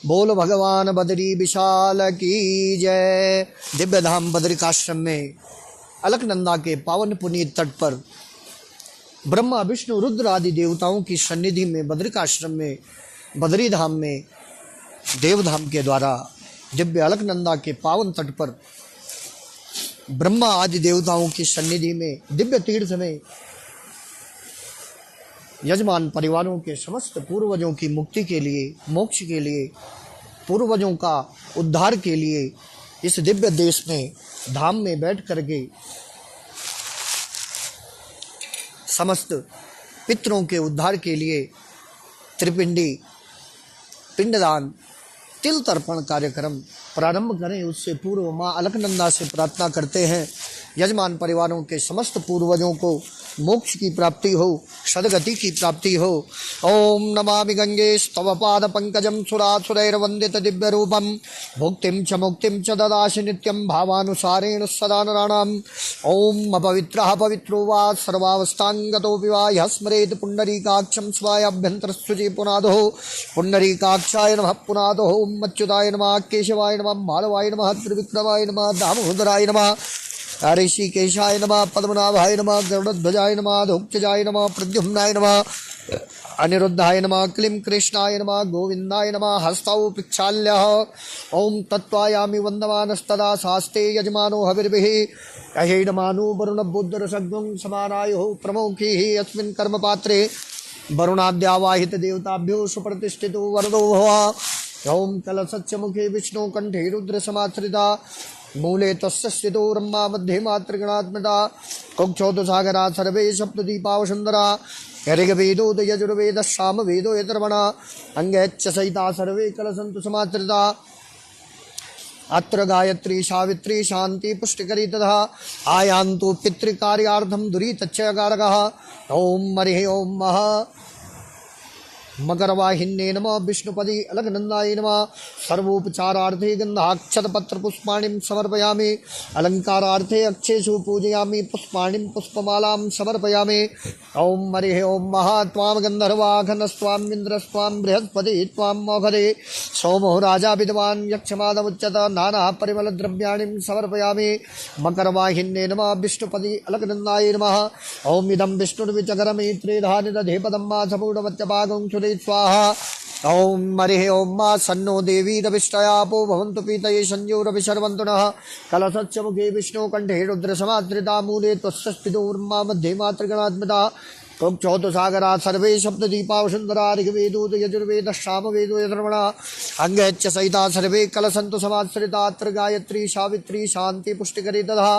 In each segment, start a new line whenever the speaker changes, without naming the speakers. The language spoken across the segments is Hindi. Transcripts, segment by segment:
बोल भगवान बद्री विशाल की जय। दिव्य धाम बद्रिकाश्रम में अलकनंदा के पावन पुनीत तट पर ब्रह्मा विष्णु रुद्र आदि देवताओं की सन्निधि में बद्रिकाश्रम में बद्री धाम में देवधाम के द्वारा दिव्य अलकनंदा के पावन तट पर ब्रह्मा आदि देवताओं की सन्निधि में दिव्य तीर्थ में यजमान परिवारों के समस्त पूर्वजों की मुक्ति के लिए, मोक्ष के लिए, पूर्वजों का उद्धार के लिए इस दिव्य देश में धाम में बैठ करके समस्त पितरों के उद्धार के लिए त्रिपिंडी पिंडदान तिल तर्पण कार्यक्रम प्रारंभ करें। उससे पूर्व माँ अलकनंदा से प्रार्थना करते हैं यजमान परिवारों के समस्त पूर्वजों को मोक्ष की प्राप्ति हो, सदगति की प्राप्ति हो। ओम नमामि गंगे स्तव पाद पंकजम सुरासुरैर्वंदित दिव्य रूपम भुक्तिम च मुक्तिम च ददासि नित्यं भावानुसारेण सदा नराणाम्। ओम अपवित्रः पवित्रो वा सर्वावस्थांगतोऽपि वा यः स्मरेत् पुण्डरीकाक्षं स्वायाभ्यन्तरस्सुचि पुनादो पुण्डरीकाक्षाय नमः पुनादो। ओम अच्युताय नमः, केशवाय नमः, माधवाय नमः, त्रिविक्रमाय नमः, दामोदराय नमः, ऋषिकेशाय नमः, पद्मनाभाय नमः, गरुड़ध्वजाय नमः, धूपचजाय नमः, प्रद्युम्नाय नमः, अनिरुद्धाय नमः, क्लीं कृष्णाय नमः, गोविंदाय नमः, हस्तौ पिक्षाल्यः। ओम तत्त्वायामि वन्दमानस्तदा शास्ते यजमानो हविर्भिः अहेडमानो वरुणबुद्धरसग्नं समानायुः प्रमुखैः अस्मिन् कर्मपात्रे वरुणाद्यावाहित देवताभ्यो सुप्रतिष्ठितो वरदो भव। ओम कलशस्य मुखे विष्णु कंठे रुद्र समाश्रिता मूले तस्य स्थितो ब्रह्मा मध्ये मातृगणात्मता कुक्षोदसागरा सर्वे सप्तदीपावसुंदरा ऋग्वेदो यजुर्वेद सामवेदो यतर्वणा अंगैश्च सहिता सर्वे कलसन्तु समाश्रिता। अत्र गायत्री सावित्री शांति पुष्टिकरी तथा आयान्तु पितृकार्यार्थं दुरीतच्चयकारकः। ओम हरिः ओम महा मकरवाहिन्ये नमः, विष्णुपदी अलकनंदाय नमः। सर्वोपचारार्थे गंधाक्षतपत्रपुष्पाणिं समर्पयामि, अलंकारार्थे अक्षेषु पूजयामि, पुष्पाणिं पुष्पमालां समर्पयामि। ओम हरिः ओम महा त्वां गन्धर्वाघनस्त्वां इन्द्रस्त्वां बृहस्पति त्वां मोघरे सोमो राजा विद्वान् यक्षमादमुच्यत नाना परिमलद्रव्याणि समर्पयामि। मकरवाहिन्ये नमः, विष्णुपदी अलकनंदाय नमः। ओम इदं विष्णुर्विचकरमे त्रिधानि दधे पदम्मा सपूर्णमत्यपागं स्वाहा। ओम हरिः ओम मा सन्नो देवी रविष्टयापो भवन्तु पीतये संयोरभिशर्वन्तु नः। कलशस्य मुखे विष्णु कंठे रुद्र समाश्रिता मूले त्वस्य स्थितो ब्रह्मा मध्ये मातृगणात्मता कुक्षोदसागरा सर्वे सप्तदीपावसुंदरा ऋग्वेदो यजुर्वेद सामवेदो यतर्वणा अंगैश्च सहिता सर्वे कलसन्तु समाश्रिता। अत्र गायत्री सावित्री शांति पुष्टिकरी तथा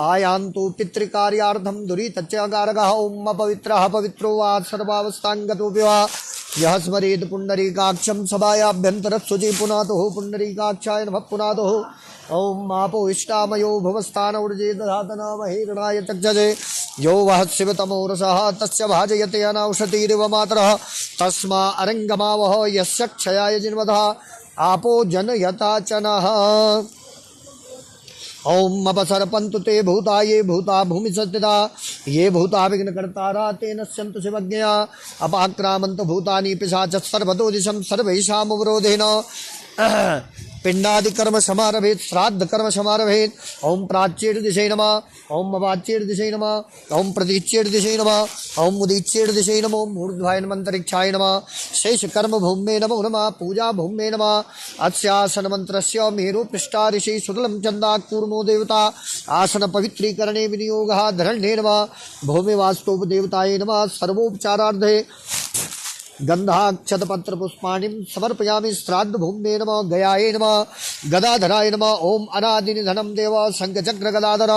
आयान्तु पितृकार्यार्थं दुरीतच्चयकारकः। ओम अपवित्रः पवित्रो वा सर्वावस्थांगतोऽपि वा यः स्मरेत् पुण्डरीकाक्षं सभायाभ्यन्तरस्सुचि पुनातुः पुण्डरीकाक्षाय नमः पुनातुः। ओम आपो इष्टामयो भवस्थानौर्जे दधातनामहे गणाय तज्जजे यो वः शिवतमोरसः तस्य भाजयते अनौषधीरिव मातरः तस्मा अरङ्गमावः यस्य क्षयाय जिन्वधः आपो जनयता च नः। ओम अपसर्पन्तु ते भूता ये भूता भूमि सत्तिता ये भूता विघ्नकर्तारा ते नश्यन्तु शिवज्ञया अपाक्रामन्तु भूतानि पिशाचः सर्वतो दिशं सर्वैषामवरोधेन पिंडादि कर्म समारभेत श्राद्ध कर्म समारभेत। ओम प्राच्येर दिशे नमः, ओम अवाच्येर दिशे नमः, ओम प्रतीच्येर दिशे नमः, ओम उदीच्येर दिशे नमः, ओम ऊर्ध्वाय नमः अंतरिक्षाय नमः, शेष कर्म भूमे नमो नमः, पूजा भूमे नमः। अस्यासन मंत्रस्य मेरु पृष्ठा ऋषि सुदलं चंदा कूर्मो देवता आसन पवित्रीकरणे विनियोगः धरण्ये नमः। भूमि वास्तुपदेवताय नमः। सर्वोपचारार्थे गंधाक्षतपत्र पुष्पाणिं समर्पयामि। श्राद्ध भूम्ये नमः, गयाये नमः, गदाधराय नमः। ओम अनादिनिधनं देव शंखचक्र गदाधर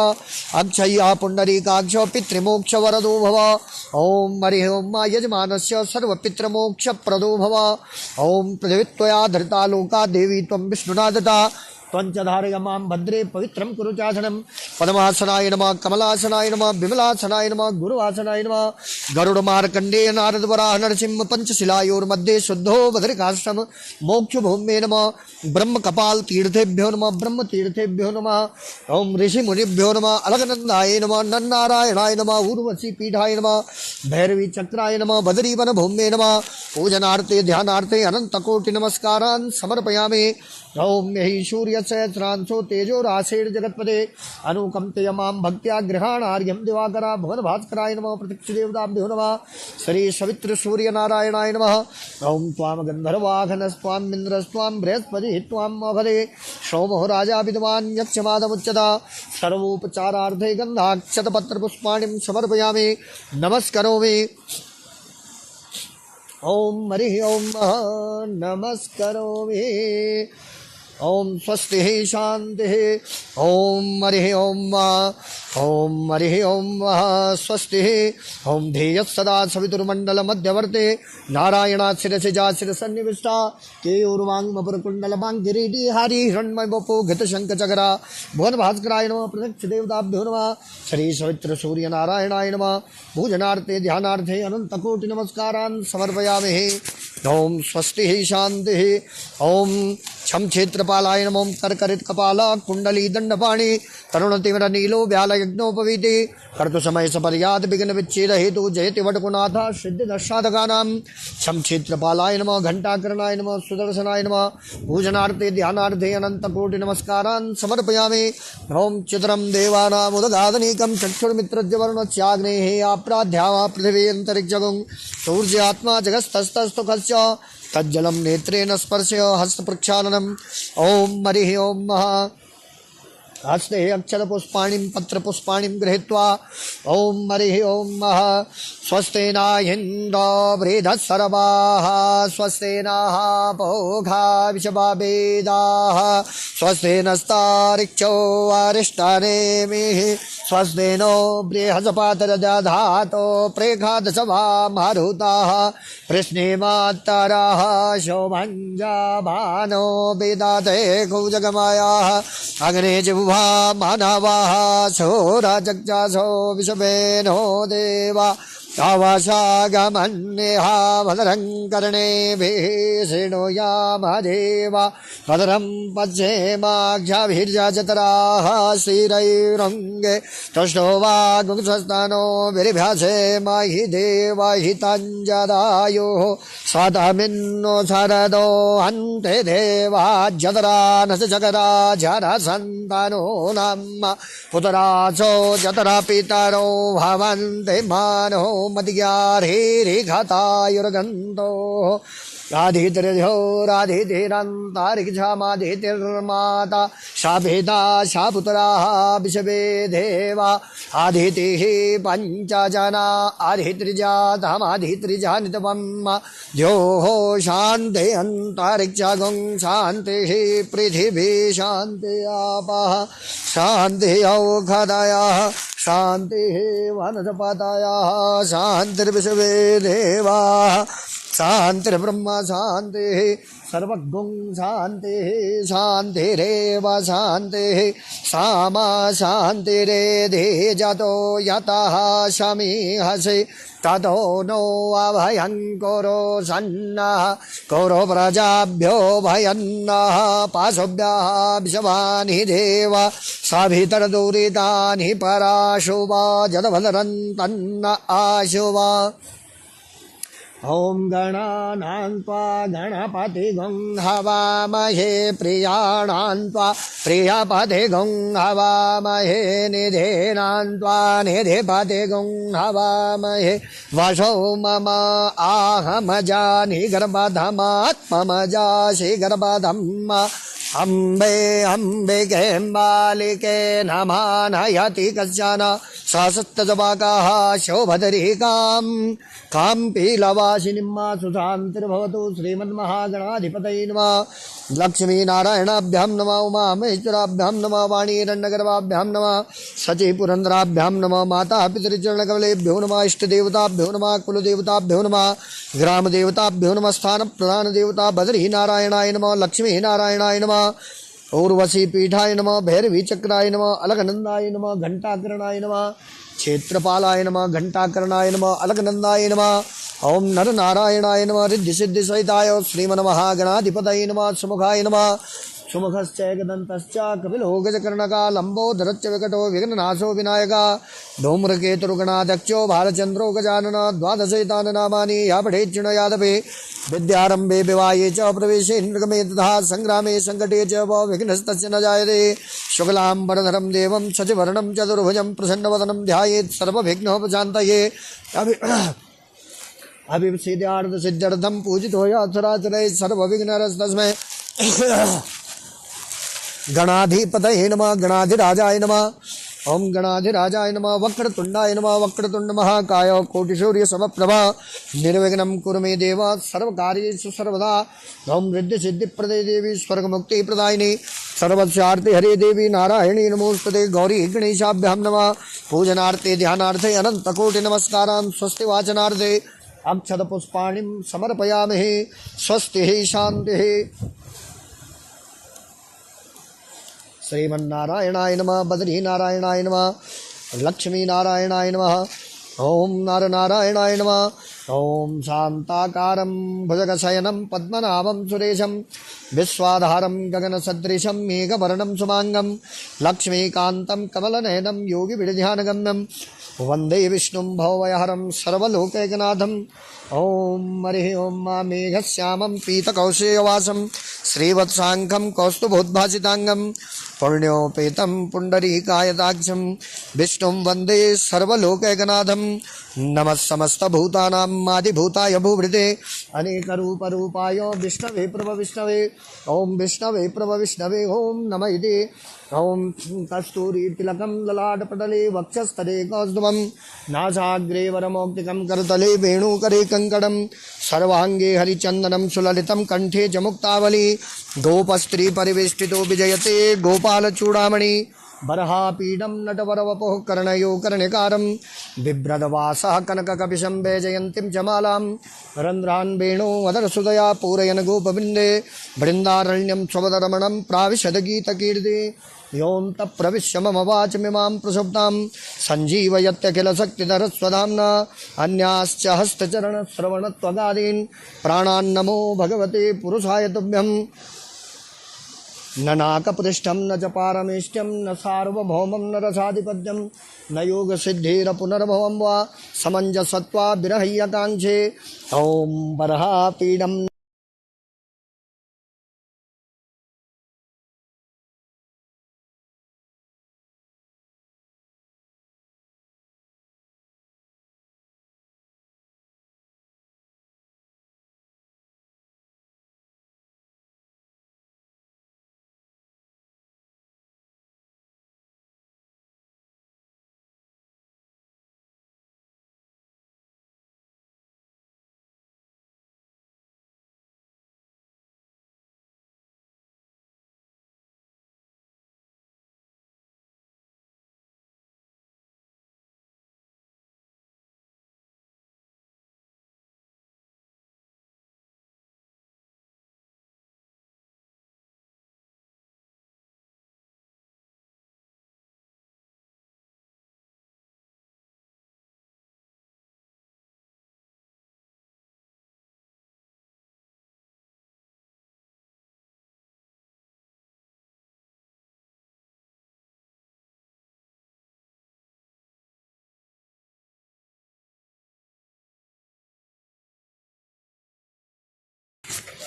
अक्षय्या पुंडरीकाक्ष पितृमोक्ष वरदो भव। ओम हरिः ओम यजमानस्य सर्वपितृमोक्ष प्रदो भव। ओम पृथिवी त्वया धृता लोका देवी त्वं विष्णुना दत्ता त्वञ्चधारय मां भद्रे पवित्रं कुरु चासनं पद्मासनाय नमः कमलासनाय नमः विमलासनाय नमः गुरुवासनाय नमः गरुडमार्कण्डेय नारद वराह नरसिंह पंचशिलायोर्मध्ये शुद्धो बद्रिकाश्रम मोक्ष भूमे नमः ब्रह्म कपाल तीर्थेभ्यो नमः ब्रह्म तीर्थेभ्यो नमः ओम ऋषि मुनिभ्यो नमः अलगनंदाय नमः नन्नारायणाय नमः उर्वशी पीठाय नमः भैरवी चक्राय नमः बद्रीवन भूमे नमः पूजनार्थे ध्यानार्थे अनंत कोटि नमस्कारान् समर्पयामि ओम यही सूर्य सहस्रांशो तेजो राशेर जगत्पदे अनुकंपते मां भक्त्या गृहाणार्घ्यं दिवाकरा भुवन भास्कराय नमः प्रत्यक्ष देवताभ्यो नमः श्री सवित्र सूर्य नारायणाय नमः ओम त्वाम गंधर्वाघनस्त्वाम इन्द्रस्त्वाम बृहस्पति त्वाम अभदे सोमो राजा विद्वान् यक्षमादमुच्यता सर्वोपचारार्थे गन्धाक्षतपत्र पुष्पाणिं समर्पयामि नमस्करोमि ओम हरिः ओम नमस्करोमि ओम स्वस्ति शांति ओम हरिः ओम हरिः ओम स्वस्ति ओम ध्येयः सदा सवितुर्मण्डल मध्यवर्ते नारायणा शिरसिजा शिरसन्निविष्टा केयूर्वाङ्मपुरकुण्डलमाङ्गिरीटी हारी हिरण्मय वपो घृतशङ्खचकरा भुवन भास्कराय नमः प्रत्यक्ष देवताभ्यो नमः श्री सवित्र सूर्य नारायणाय नमः पूजनार्थे ध्यानार्थे अनन्तकोटि नमस्कारान् समर्पयामि ओम स्वस्ति शांति ओम छम क्षेत्रपालाय नमो करकरित कपाला कुंडली दंडपाणि तरुण तिमिर नीलो व्याल यज्ञोपवीति कर्तु समय सपर्याद विघ्न विच्छेद हेतु जयति वटकुनाथ सिद्धि दशादगानां छम क्षेत्रपालाय नमः घंटाकरणाय नमः सुदर्शनाय नमः पूजनार्थे ध्यानार्थे अनंत कोटि नमस्कारान् समर्पयामि ओम चित्रम देवानामुदगादनीकं चक्षुर्मित्रज्यवर्णस्याग्नेः आप्राध्यावा पृथिवी अंतरिक्षगुं सूर्यात्मा जगस्तस्तस्तुकस्य तज्जलं नेत्रेण स्पर्श्य हस्तप्रक्षालनम् ओम हरिः ओम हस्ते अक्षरपुष्पाणिं पत्रपुष्पाणिं गृहीत्वा ओम हरिः ओम स्वस्तेन इन्द्रो वृधः सर्वाः स्वस्तेन पोघा विषवावेदाः स्वस्तेनस्तारिक्षो अरिष्टानेमिः स्वस्तेनो बृहस्पतिर्दधातो प्रेखादशवा मारुताः प्रश्नेमात्तराः शोभञ्जाभानो विदधे कुजगमायाः अग्ने जिह्वा मानवाः सोराजग्जासो विषवेनो देवा तावाशागमन्येहा भद्रं कर्णेभिः शृणुयामदेवा भद्रं पश्येमाक्षाभिर्यजतराः श्रीरैरङ्गे तुष्टो वा गुंसस्तनो विर्भ्यासेम हि देवहितञ्जदायुः स्वतमिन्नो शरदो हन्ते देवा जतरा न जगरा जरसन्तनो नम पुतरासो जतरा पितरो भवन्ते मानो मद्यार्हिरिघतायुर्गन्तो राधितिर्यो राधितिरन्तारिक्षमाधितिर्माता शाभेदा शापुत्राः विषवे देवा आधितिः पञ्चजना आधित्रिजातमाधित्रिजानितवम् द्योः शान्ति अन्तरिक्षगुं शान्तिः पृथिवी शान्ति आपः शान्ति औषधयः शान्तिः वनस्पतयः शान्तिर्विश्वे देवाः शान्तिर्ब्रह्म शान्तिः सर्वगुं शान्तिः शान्तिरेव शान्तिः सामा शान्तिरेधि जतो यतः शमीहसि ततो नो अभयं कुरु सन्नः कुरु प्रजाभ्यो भयन्नः पाशुभ्यः विषवानि देव साभितरदुरितानि पराशुवा जदभदरन्तन्न आशुवा ओम गणानां त्वा गणपतिगुं हवामहे प्रियाणां त्वा प्रियपतिगुं हवामहे निधेनां त्वा निधिपतिगुं हवामहे वशो मम आहमजानि गर्भधमात्मजासि गर्भधम् अम्बे अम्बिके बालिके नमानयति कश्चन ससत्यजवाकाः शोभदरीकां कां पीलवासिनीं सुशान्तिर्भवतु श्रीमन्महागणाधिपतये नमः लक्ष्मीनारायणाभ्यां नमः उमामहेश्वराभ्यां नमः वाणीरण्यगर्भाभ्यां नमः सचिपुरन्दराभ्यां नमः माता पितृचरणकमलेभ्यो नमः इष्टदेवताभ्यो नमः कुलदेवताभ्यो नमः ग्रामदेवताभ्यो नमः स्थानप्रधानदेवता बद्रीनारायणाय नमः लक्ष्मीनारायणाय नमः उर्वशी पीठाय नमः, भैरवी चक्राय नमः, अलकनंदाय नमः, घंटाकरणाय नमः, क्षेत्रपालाय नमः, घंटाकरणाय नमः, अलकनंदाय नमः। ओम नर नारायणाय नमः, रिद्धि सिद्धि सहिताय श्रीमन्महागणाधिपतये नमः, सुमुखाय नमः। सुमुखश्च एकदन्तश्च कपिलो गजकर्णका लम्बोदरश्च विकटो विघ्ननाशो विनायका धूम्रकेतुर्गणाध्यक्षो भालचन्द्रो गजानन द्वादशैतानि नामानि या पठेच्चिणयादपि विद्यारम्भे विवाहे च प्रवेशे निर्गमे तथा संग्रामे संकटे च विघ्नस्तस्य न जायते। शुक्लाम्बरधरं देवं शशिवर्णं चतुर्भुजं प्रसन्नवदनं ध्यायेत् सर्वविघ्नोपशान्तये। अभिसिद्ध्यार्थसिद्ध्यर्थं पूजितो यात्सराचरे सर्वविघ्नहरस्तस्मै गणाधिपतये नमः, गणाधिराजाय नमः। ओम गणाधिराजाय नमः, वक्रतुंडाय नमः, वक्रतुंड महाकाय कोटिसूर्य समप्रभा निर्विघ्नं कुरु मे देव सर्वकार्येषु सर्वदा। ओम रिद्धि सिद्धि प्रदे देवी स्वर्ग मुक्ति प्रदायिनी सर्वस्यार्थे हरे देवी नारायणी नमोस्तुते गौरी गणेशाभ्यां नमः। पूजनार्थे ध्यानार्थे अनंत कोटि नमस्कारान् स्वस्ति वाचनार्थे अक्षत पुष्पाणिं समर्पयामहे। स्वस्ति शांति। श्रीमन्नारायणाय नमः, बद्रीनारायणाय नमः, लक्ष्मीनारायणाय नमः। ओम नारायणाय नमः। ओम शांताकारं भुजगशयनं पद्मनाभं सुरेशं विश्वाधारं गगनसदृशं मेघवर्णं शुभांगं लक्ष्मीकान्तं कमलनयनं योगिविरध्यानगम्यं वन्दे विष्णुं भवभयहरं सर्वलोकैकनाथम्। ओम हरिः ओम मेघश्यामं पीतकौशेयवासं श्रीवत्साङ्गं कौस्तुभोद्भासिताङ्गं पुण्योपेतं पुण्डरीकायताक्षं विष्णुं वन्दे सर्वलोकैकनाथं। नमः समस्तभूतानां आदिभूताय भूभृते अनेकरूपरूपाय विष्णवे प्रभविष्णवे। ओम विष्णवे प्रभविष्णवे ओम नमः इति। ओम कस्तूरीतिलकं ललाटपटले वक्षस्थले कौस्तुभं नासाग्रे वरमौक्तिकं करतले वेणुकरे कङ्कणं सर्वाङ्गे हरिचन्दनं सुललितं कंठे च मुक्तावली गोपस्त्री परिवेष्टितो विजयते गोपालचूडामणि बर्हापीडं नटवरवपुः कर्णयो कर्णिकारं बिभ्रदवासः कनककपिशं वैजयन्तीं च मालां रन्ध्रान् वेणोवदरसुदया पूरयन् गोपबिन्दे बृन्दारण्यं स्वपदरमणं प्राविशदगीतकीर्ति योऽन्तःप्रविश्य मम वाचमिमां प्रसुप्तां सञ्जीवयत्यखिलशक्तिधरस्वधाम्ना अन्याश्च हस्तचरणश्रवणत्वगादीन् प्राणान्नमो भगवते पुरुषाय तुभ्यं। न नाकपृष्ठं न च पारमेष्ट्यं न सार्वभौमं न रसाधिपत्यं न योगसिद्धिरपुनर्भवं वा समञ्जसत्वा विरहय्यकाङ्क्षे। ॐ बर्हापीडं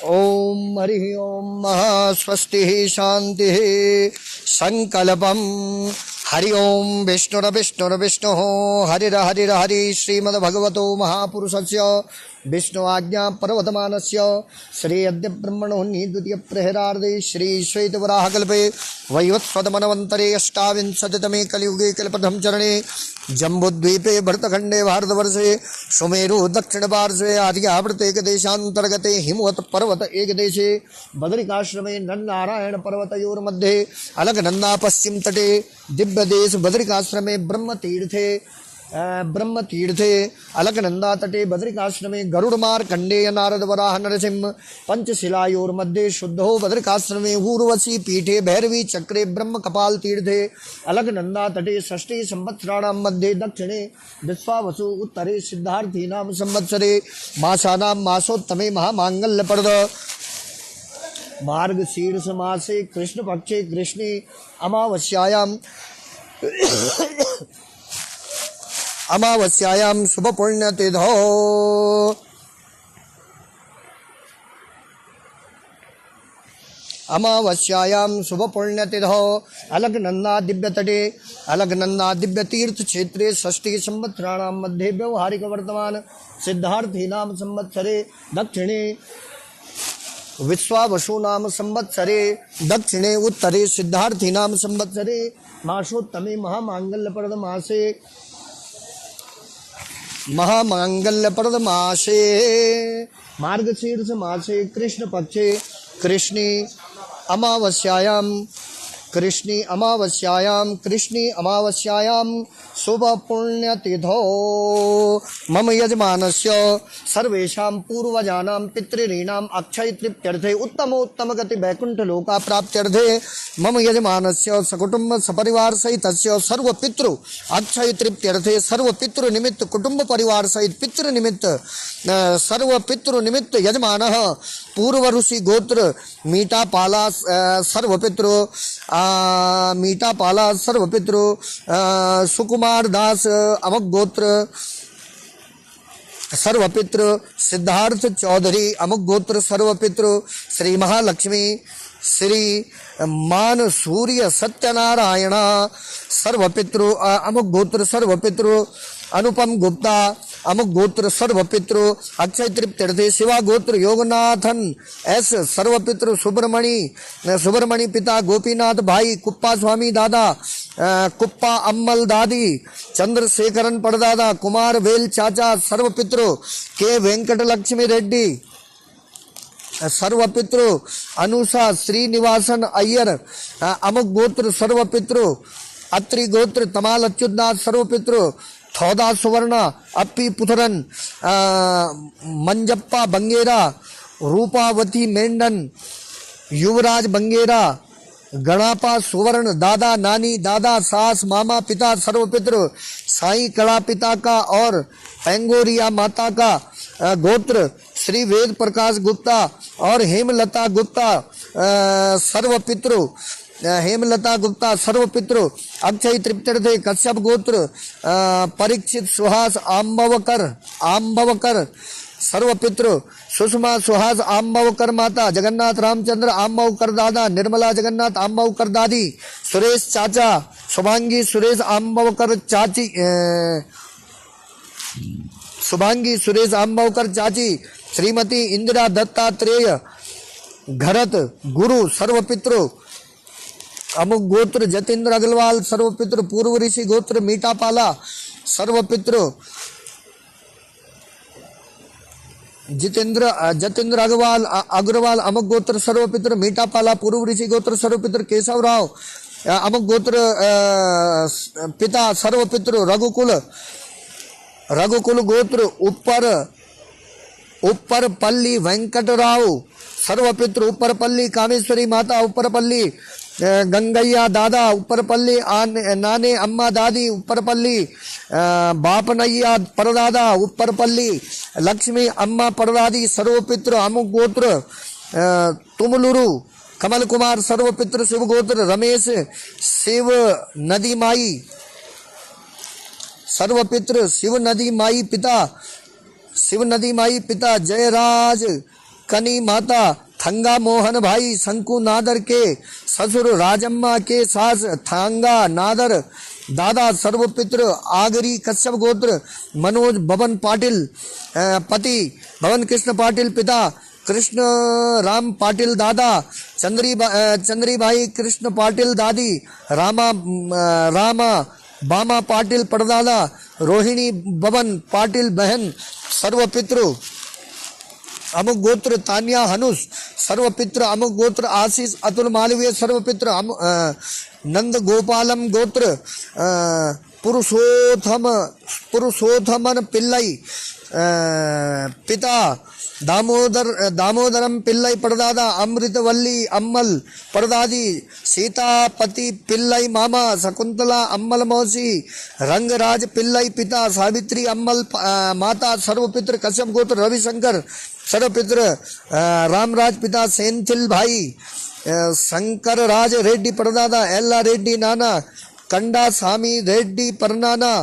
ओम हरि ओम स्वस्ति शांति संकल्पम। हरि ओम विष्णुर्विष्णुर्विष्णु हरिर्हरिर्हरि श्रीमद्भगवतो महापुरुषस्य विष्णु आज्ञा पर्वतमानस्य श्री अद्य ब्रह्मणो द्वितीय प्रहरार्धे श्री श्वेतवराहकल्पे वैवस्वतमनवन्तरे अष्टाविंशतितमे कलियुगे कल्पप्रथम चरणे जम्बूद्वीपे भरतखंडे भारतवर्षे सुमेरु दक्षिण पार्श्वे आर्यावर्त एक देशांतर्गते हिमवत पर्वत एक देशे बद्रिकाश्रमे नरनारायण पर्वतयोर्मध्ये अलकनंदा पश्चिम तटे दिव्य देश बद्रिकाश्रमे ब्रह्मतीर्थे ब्रह्म तीर्थे अलकनंदा तटे बद्रिकाश्रमे गरुड़मार कंडेय नारद वराह नरसिंह पंचशिलायोर्मध्ये शुद्धो बद्रिकाश्रमे ऊर्वशी पीठे भैरवी चक्रे ब्रह्म कपाल तीर्थे अलकनंदा तटे षष्ठी संवत्सराणां मध्ये दक्षिणे विश्वावसु उत्तरे सिद्धार्थीनां संवत्सरे मासानां मासोत्तमे महामांगल्यप्रद मार्गशीर्ष मासे कृष्ण पक्षे कृष्णे अमावस्यायां शुभ पुण्यतिथौ अलकनंदा दिव्यतटे अलकनंदा दिव्यतीर्थ क्षेत्रे षष्ठी संवत्सराणां मध्ये व्यवहारिक वर्तमान सिद्धार्थीनां संवत्सरे दक्षिणे विश्वावसूनां संवत्सरे दक्षिणे उत्तरे सिद्धार्थीनां संवत्सरे मासोत्तमे महामांगल्यप्रद मासे मार्गशीर्ष मासे कृष्ण पक्षे कृष्णी अमावस्यायां शुभ पुण्यतिथौ मम यजमानस्य सर्वेषां पूर्वजानां पितॄणाम् अक्षय तृप्त्यर्थे उत्तमोत्तम गति वैकुंठ लोका प्राप्त्यर्थे मम यजमानस्य सकुटुंब सपरिवार सहितस्य सर्व पितृ अक्षय तृप्त्यर्थे सर्व पितृ निमित्त कुटुंब परिवार सहित पितृ निमित्त सर्व पितृ निमित्त यजमानः पूर्व ऋषि गोत्र मीठापाला सर्वपितृ सुकुमार दास अमक गोत्र सर्वपितृ सिद्धार्थ चौधरी अमुक गोत्र सर्वपितृ श्री महालक्ष्मी श्री मान सूर्य सत्यनारायण सर्वपितृ अमुक गोत्र सर्वपितृ अनुपम गुप्ता अमुक गोत्र सर्वपितृ अक्षय तृप्त्यर्थे शिवा गोत्र योगनाथन एस सर्वपितृ सुब्रमणी पिता गोपीनाथ भाई कुप्पा स्वामी दादा कुप्पा अम्मल दादी चंद्रशेखरन पड़दादा कुमार वेल चाचा सर्वपितृ के वेंकट लक्ष्मी रेड्डी सर्वपितृ अनुषा श्रीनिवासन अय्यर अमुक गोत्र सर्वपितृ अत्रि गोत्र तमाल अच्युतनाथ सर्वपितृ थौदा सुवर्ण अप्पी पुथरन मंजप्पा बंगेरा रूपावती मेंढन युवराज बंगेरा गणापा सुवर्ण दादा नानी दादा सास मामा पिता सर्वपितृ साई कड़ा पिता का और पेंगोरिया माता का गोत्र श्री वेद प्रकाश गुप्ता और हेमलता गुप्ता सर्वपितृ हेमलता गुप्ता सर्वपितृ अक्षय तृप्त्यर्थे कश्यप गोत्र परीक्षित सुहास आम्बवकर सर्वपितृ सुषमा सुहास आम्बवकर माता जगन्नाथ रामचंद्र आम्बवकर दादा निर्मला जगन्नाथ आम्बवकर दादी सुरेश चाचा शुभांगी सुरेश आम्बवकर चाची शुभांगी सुरेश आम्बवकर चाची श्रीमती इंदिरा दत्तात्रेय घरत गुरु सर्वपितृ अमुक गोत्र जतेंद्र अग्रवाल सर्वपितृ पूर्व ऋषि गोत्र मीठापाला सर्वपितृ जतेंद्र अग्रवाल अमुक गोत्र सर्वपितृ मीठापाला पूर्व ऋषि गोत्र सर्वपितृ केशवराव अमुक गोत्र पिता सर्वपितृ रघुकुल गोत्र ऊपर पल्ली वेंकटराव सर्वपितृ ऊपरपल्ली कामेश्वरी माता ऊपरपल्ली गंगैया दादा ऊपरपल्ली नाने अम्मा दादी ऊपरपल्ली बापनैया परदादा ऊपरपल्ली लक्ष्मी अम्मा परदादी सर्वपितृ अमुक गोत्र तुमलुरु कमल कुमार सर्वपितृ शिव गोत्र रमेश शिव नदी माई सर्वपितृ शिव नदी माई पिता जयराज कनी माता थंगा मोहन भाई शंकु नादर के ससुर राजम्मा के सास थांगा नादर दादा सर्वपितृ आगरी कश्यप गोत्र मनोज भवन पाटिल पति भवन कृष्ण पाटिल पिता कृष्ण राम पाटिल दादा चंद्री भाई कृष्ण पाटिल दादी रामा बामा पाटिल परदादा रोहिणी भवन पाटिल बहन सर्वपितृ अमुक गोत्र तान्या हनुष सर्वपितृ अमुक गोत्र आशीष अतुल मालवीय सर्वपितृ नंद गोपालम गोत्र पुरुषोत्तमन पिल्लई पिता दामोदरम पिल्लई परदादा अमृतवल्ली अम्मल परदादी सीतापति पिल्लई मामा शकुंतला अम्मल मौसी रंगराज पिल्लई पिता सावित्री अम्मल माता सर्वपित्र कश्यप गोत्र रविशंकर सर्वपित्र रामराज पिता सेंथिल भाई शंकर राज रेड्डी परदादा एल्ला रेड्डी नाना कंडा स्वामी रेड्डी परनाना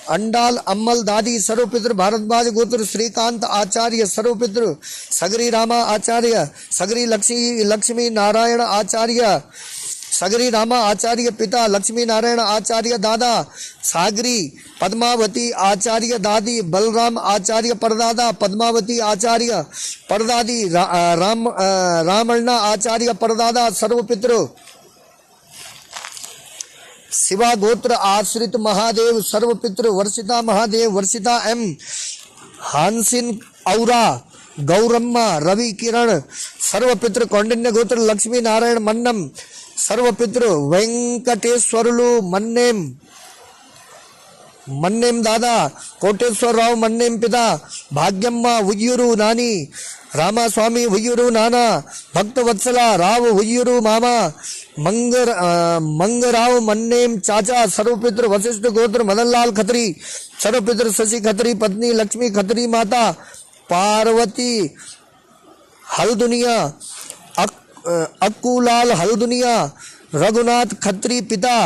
अंडाल अम्मल दादी सर्वपित्र भारद्वाज गोत्र श्रीकांत आचार्य सर्वपित्र सगरी रामा आचार्य सगरी लक्ष्मी नारायण आचार्य सगरी रामा आचार्य पिता लक्ष्मी नारायण आचार्य दादा सागरी पद्मावती आचार्य दादी बलराम आचार्य परदादा पद्मावती आचार्य परदादी रामण्णा आचार्य परदादा सर्वपित्र शिवा गोत्र आश्रित महादेव सर्वपित्र वर्षिता महादेव वर्षिता एम हांसिन औरा गौरम्मा रवि किरण सर्वपित्र कौंडिन्य गोत्र लक्ष्मी नारायण मन्नम सर्वपित्र वेंकटेश्वरुलु मन्नेम दादा कोटेश्वर राव मन्नेम पिता भाग्यम्मा उय्यूरु नानी रामास्वामी उय्यूरु नाना भक्तवत्सला राव उय्यूरु मामा मंगराव मन्नेम चाचा सर्वपित्र वशिष्ठ गोत्र मदनलाल खत्री सर्वपित्र शशि खत्री पत्नी लक्ष्मी खत्री माता पार्वती हल्दुनिया अक्कूलाल हल्दुनिया रघुनाथ खत्री पिता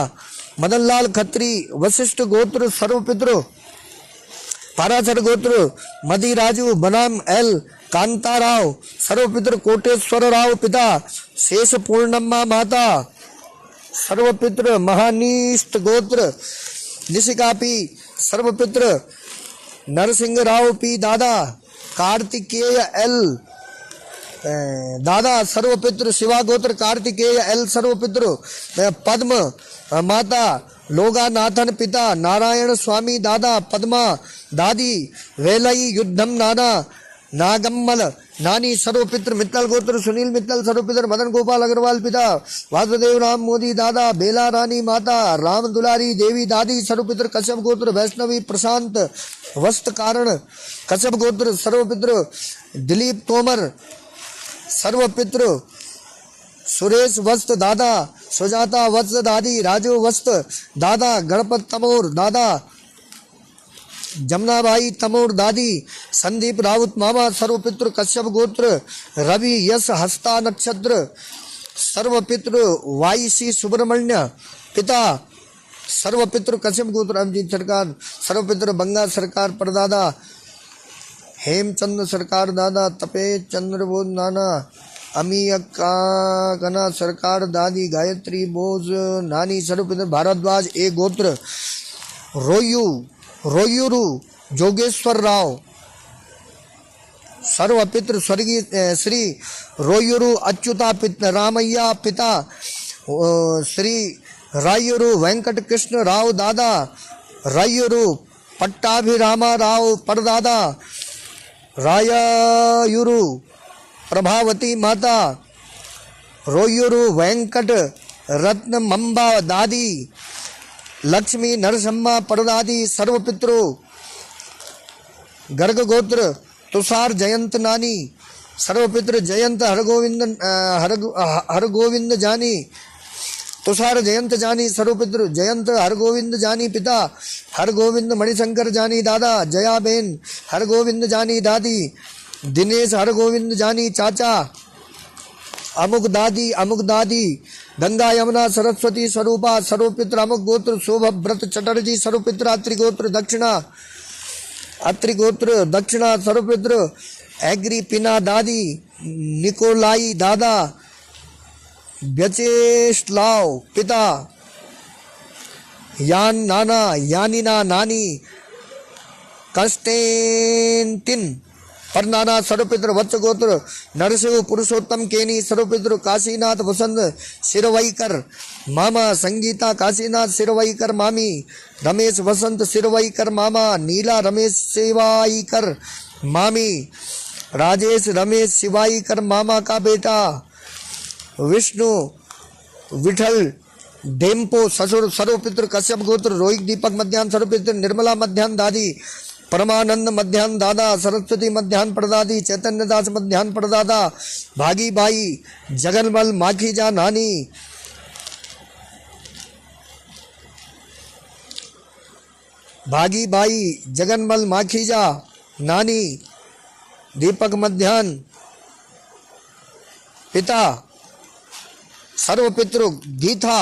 मदनलाल खत्री वशिष्ठ गोत्र सर्वपित्र पारासर गोत्र मदी राजू बनाम एल कांताराव सर्वपित्र कोटेश्वर राव पिता शेष पूर्णम्मा माता सर्वपित्र महानीष्ट गोत्र निशिकापी सर्वपित्र नरसिंह राव पी दादा कार्तिकेय एल दादा सर्वपित्र शिवा गोत्र कार्तिकेय एल सर्वपित्र पद्म माता लोगानाथन पिता नारायण स्वामी दादा पद्मा दादी वेलई युद्धम नाना नागम्मल नानी सर्वपित्र मित्तल गोत्र सुनील मित्तल सर्वपित्र मदन गोपाल अग्रवाल पिता वासुदेव राम मोदी दादा बेला रानी माता राम दुलारी देवी दादी सर्वपित्र कश्यप गोत्र वैष्णवी प्रशांत वस्त कारण कश्यप गोत्र सर्वपित्र दिलीप तोमर सर्वपित्र सुरेश वस्त दादा सुजाता वस्त दादी राजू वस्त दादा गणपत तमोर दादा जमुनाबाई तमोर दादी संदीप राउत मामा सर्वपित्र कश्यप गोत्र रवि यश हस्ता नक्षत्र सर्वपित्र वाईसी सुब्रमण्य पिता सर्वपित्र कश्यप गोत्र अमजीत सरकार सर्वपित्र बंगा सरकार परदादा हेमचंद्र सरकार दादा तपेश चंद्र बोध नाना अमीय कना सरकार दादी गायत्री बोझ नानी सर्वपित्र भारद्वाज ए गोत्र रोयूरु जोगेश्वर राव सर्वपित्र स्वर्गीय श्री रोयूरु अच्युता रामయ్య पिता श्री रायूरु वेंकट कृष्ण राव दादा रायूरु पट्टाभिरामा राव परदादा रायूरु प्रभावती माता रोयूरु वेंकट रत्न मंबा दादी लक्ष्मी नरसम्मा परदादी सर्वपित्रो गर्ग गोत्र तुषार जयंत नानी सर्वपित्र जयंत हरगोविंद जानी तुषार जयंत जानी सर्वपित्र जयंत हरगोविंद जानी पिता हरगोविंद मणिशंकर जानी दादा जयाबेन हरगोविंद जानी दादी दिनेश हरगोविंद जानी चाचा अमुक दादी गंगा यमुना सरस्वती स्वरूपा सर्वपित्र अमुक गोत्र शोभ व्रत चटर्जी सर्वपित्र अत्रि गोत्र दक्षिणा सर्वपित्र एग्री पिना दादी निकोलाई दादा व्यचेस्लाव पिता यान नाना यानिना नानी कंस्टेंटिन परनाना सर्वपित्र वत्स गोत्र नरसिंह पुरुषोत्तम केनी सर्वपित्र काशीनाथ वसंत शिरवईकर मामा संगीता काशीनाथ शिरवईकर मामी रमेश वसंत शिरवईकर मामा नीला रमेश शिवाईकर मामी राजेश रमेश शिवाईकर मामा का बेटा विष्णु विठल डेम्पो ससुर सर्वपितृ कश्यप गोत्र रोहित दीपक मध्यान्ह सर्वपितृ निर्मला मध्यान्ह दादी परमानंद मध्यान्ह दादा सरस्वती मध्यान्ह प्रदादी चैतन्य दास मध्यान्ह प्रदादा भागी बाई जगनमल माखीजा नानी भागी बाई जगनमल माखीजा नानी दीपक मध्यान्ह पिता सर्वपितृ गीता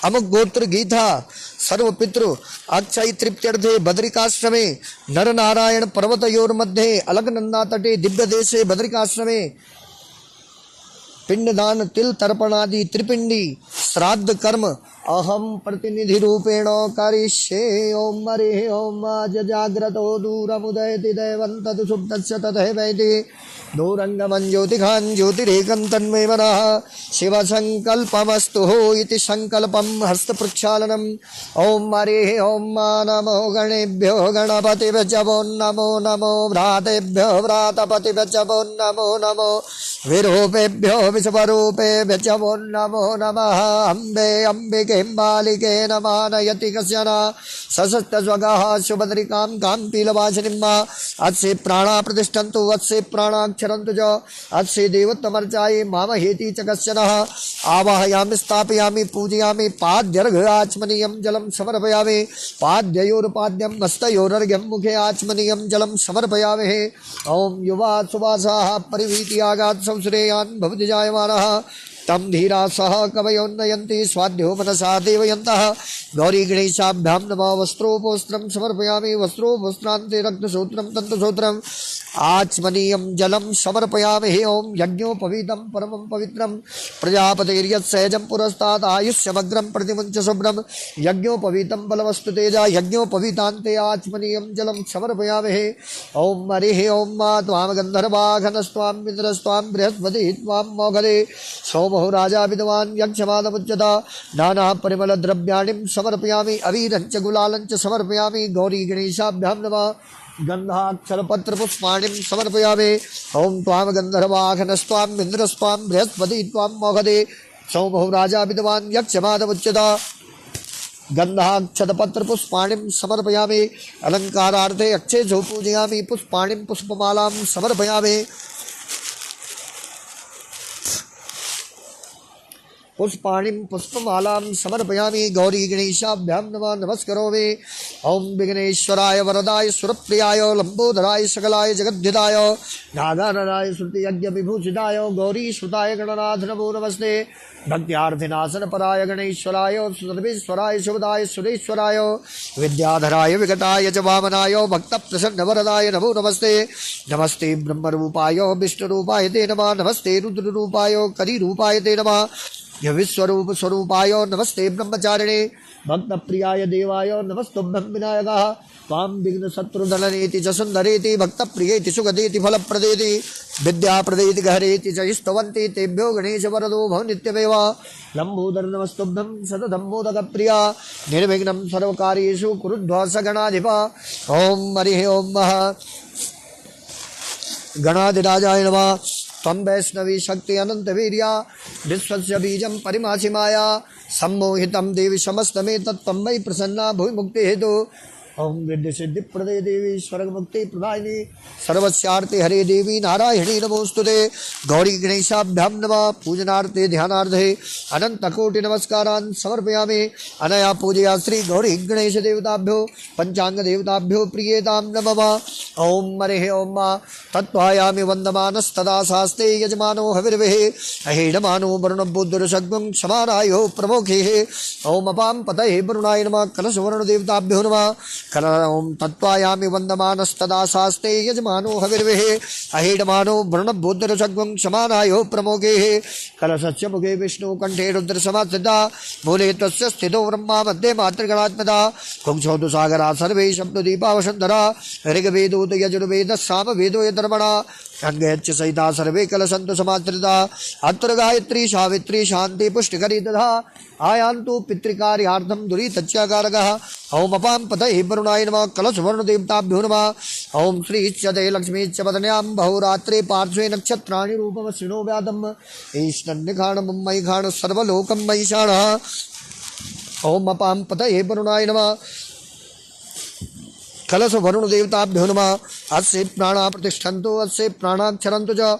अमुक गोत्र गीता सर्वपितृ अक्षय तृप्त्यर्थे बद्रिकाश्रमे नर नारायण पर्वतयोर मध्ये अलकनंदा तटे दिव्य देशे बद्रिकाश्रमे पिंडदान तिल तर्पणादि त्रिपिंडी श्राद्ध कर्म अहम प्रतिनिधि रूपेण करिष्ये ओम हरि ओम जाग्रतो दूरमुदयति दैवं सुप्तस्य तथैवैति दूरंगमं ज्योतिखान् ज्योतिरेकं तन्मे मनः शिवसङ्कल्पमस्तु इति सङ्कल्पं हस्तप्रक्षालनम् ओम हरि ओम नमो गणेभ्यो गणपतिभ्यो नमो नमो भ्रातेभ्यो भ्रातपतिभ्यो नमो नमो विरूपेभ्यो विश्वरूपेभ्यो नमो नमः अम्बे अम्बिके बालिके नमानयति कश्चन सशक्त स्वगः सुभद्रिकां काम्पीलवासिनीम् अस्य प्राणा प्रतिष्ठन्तु अस्य प्राणाक्षरन्तु च अस्य देवत्वमर्चायै मामहेति च कश्चन आवाहयामि स्थापयामि पूजयामि पाद्यर्घ्य आचमनीयं जलं समर्पयामि पाद्ययोरुपाद्यं हस्तयोरर्घ्यं मुखे आचमनीयं जलं समर्पयामि ओम युवा सुवासाः परिवीत्यागात् संश्रेयान् भवति जायमानः तम धीरा सह कवयोन्नयन्ति स्वाध्यो मनसा देवयन्तः गौरी गणेशाभ्यां नमः वस्त्रोपवस्त्रं समर्पयामि वस्त्रोपवस्त्रान्ते रक्तसूत्रं तन्तसूत्रम् आचमनीयं जलं समर्पयामि ओम यज्ञोपवीतं परमं पवित्रं प्रजापतिर्यत्सहजं पुरस्तात् आयुष्यमग्रं प्रतिमुञ्च शुभ्रं यज्ञोपवीतं बलवस्तु तेजा यज्ञोपवीतान्ते आचमनीयं जलं समर्पयामि ओम हरिः ओम त्वां गन्धर्वाघनस्त्वां इन्द्रस्त्वां बृहस्पतिः त्वां मोघदे सोमो राजा विद्वान् यक्षमादमुच्यता नाना परिमल द्रव्याणि समर्पयामि अवीरञ्च गुलालञ्च समर्पयामि गौरी गणेशाभ्यां नमः गंधाक्षरपत्र पुष्पाणिं समर्पयामि ओम त्वां गन्धर्वाघनस्त्वां इन्द्रस्त्वां बृहस्पतिः त्वां मोघदे सोमो राजा विद्वान् यक्षमादमुच्यता गंधाक्षतपत्र पुष्पाणिं समर्पयामि अलंकारार्थे अक्षेषु पूजयामि पुष्पाणिं पुष्पमालां समर्पयामि पुष्पाणिं पुष्पमालां समर्पयामि गौरी गणेशाभ्यां नमः नमस्करोमि ओम विघ्नेश्वराय वरदाय सुरप्रियाय लंबोदराय सकलाय जगद्धिताय नागानराय श्रुति यज्ञ विभूषिताय गौरी सुताय गणनाथ नमो नमस्ते भक्त्यार्थिनाशन पराय गणेश्वराय सर्वेश्वराय शुभदाय सुरेश्वराय विद्याधराय विकटाय च वामनाय भक्त प्रसन्न वरदाय नमो नमस्ते नमस्ते ब्रह्मरूपाय विष्णुरूपाय ते नमः नमस्ते रुद्ररूपाय करिरूपाय ते नमः विश्वरूप स्वरूपाय नमस्ते ब्रह्मचारिणे भक्त प्रियाय देवाय नमस्तुभ्यं विनायकः त्वां विघ्न शत्रुदलनेति च सुन्दरेति भक्त प्रियेति सुगदेति फलप्रदेति विद्याप्रदेति गहरेति च स्तवन्ति तेभ्यो गणेश वरदो भव नित्यमेव लंबोदर नमस्तुभ्यं सततं मोदकप्रिया निर्विघ्नं सर्वकार्येषु कुरुध्व सगणाधिप ओम हरिः ओम गणाधिराजाय नमः त्वं वैष्णवी शक्ति अनंत वीर्या विश्वस्य बीजं परिमासि माया सम्मोहितं देवी समस्तमे तत्त्वं मयि प्रसन्ना भुवि मुक्ति हेतु ओम विद्या सिद्धि प्रदे देवी स्वर्ग मुक्ति प्रदायिनी सर्वस्यार्थे हरे देवी नारायणी नमोस्तुते गौरी गणेशाभ्यां नमः पूजनार्थे ध्यानार्थे अनंत कोटि नमस्कारान् समर्पयामि अनया पूजया श्री गौरी गणेश देवताभ्यो पंचांग देवताभ्यो प्रियेतां नमः ओम हरिः ओम तत्त्वायामि वन्दमानस्तदा शास्ते यजमानो हविर्विः अहेडमानो वरुणबुद्धुरसग्गं क्षमारायो प्रमुखेः ओम अपां पतये वरुणाय नमः कलशवर्ण देवताभ्यो नमः ओम तत्त्वायामि वन्दमानस्तदा शास्ते यजमानो हविर्विः अहेडमानो वरुणबुद्धुरसग्गं क्षमारायो प्रमुखेः कलशस्य मुखे विष्णु कंठे रुद्र समास्थिता मूले तस्य स्थितो ब्रह्मा मध्ये मातृगणात्मदा कुक्षोदु सागरा सर्वे शब्ददीपा वसुन्धरा ऋग्वेदो यजुर्वेद सामवेदो यधर्मणा अंगेच्च सहिता सर्वे कलसन्तु समाश्रिता अत्र गायत्री सावित्री शांति पुष्टिकरी तथा आयान्तु पितृकार्यार्थं दुरीतच्चाकारकः ओम अपां पतये वरुणाय नमः कलशवर्ण देवताभ्यो नमः ओम श्री इच्छते लक्ष्मीश्च पत्न्यां बहुरात्रे पार्श्वे नक्षत्राणि रूपमश्विनो व्यातम् ईष्णन्निखाण मुम्मयिखाण सर्वलोकं मयिषाणः ओम अपां पतये वरुणाय नमः। कलश वरुण देवताभ्यो नमः। अस्य प्राणा प्रतिष्ठन्तु अस्य प्राणाक्षरन्तु च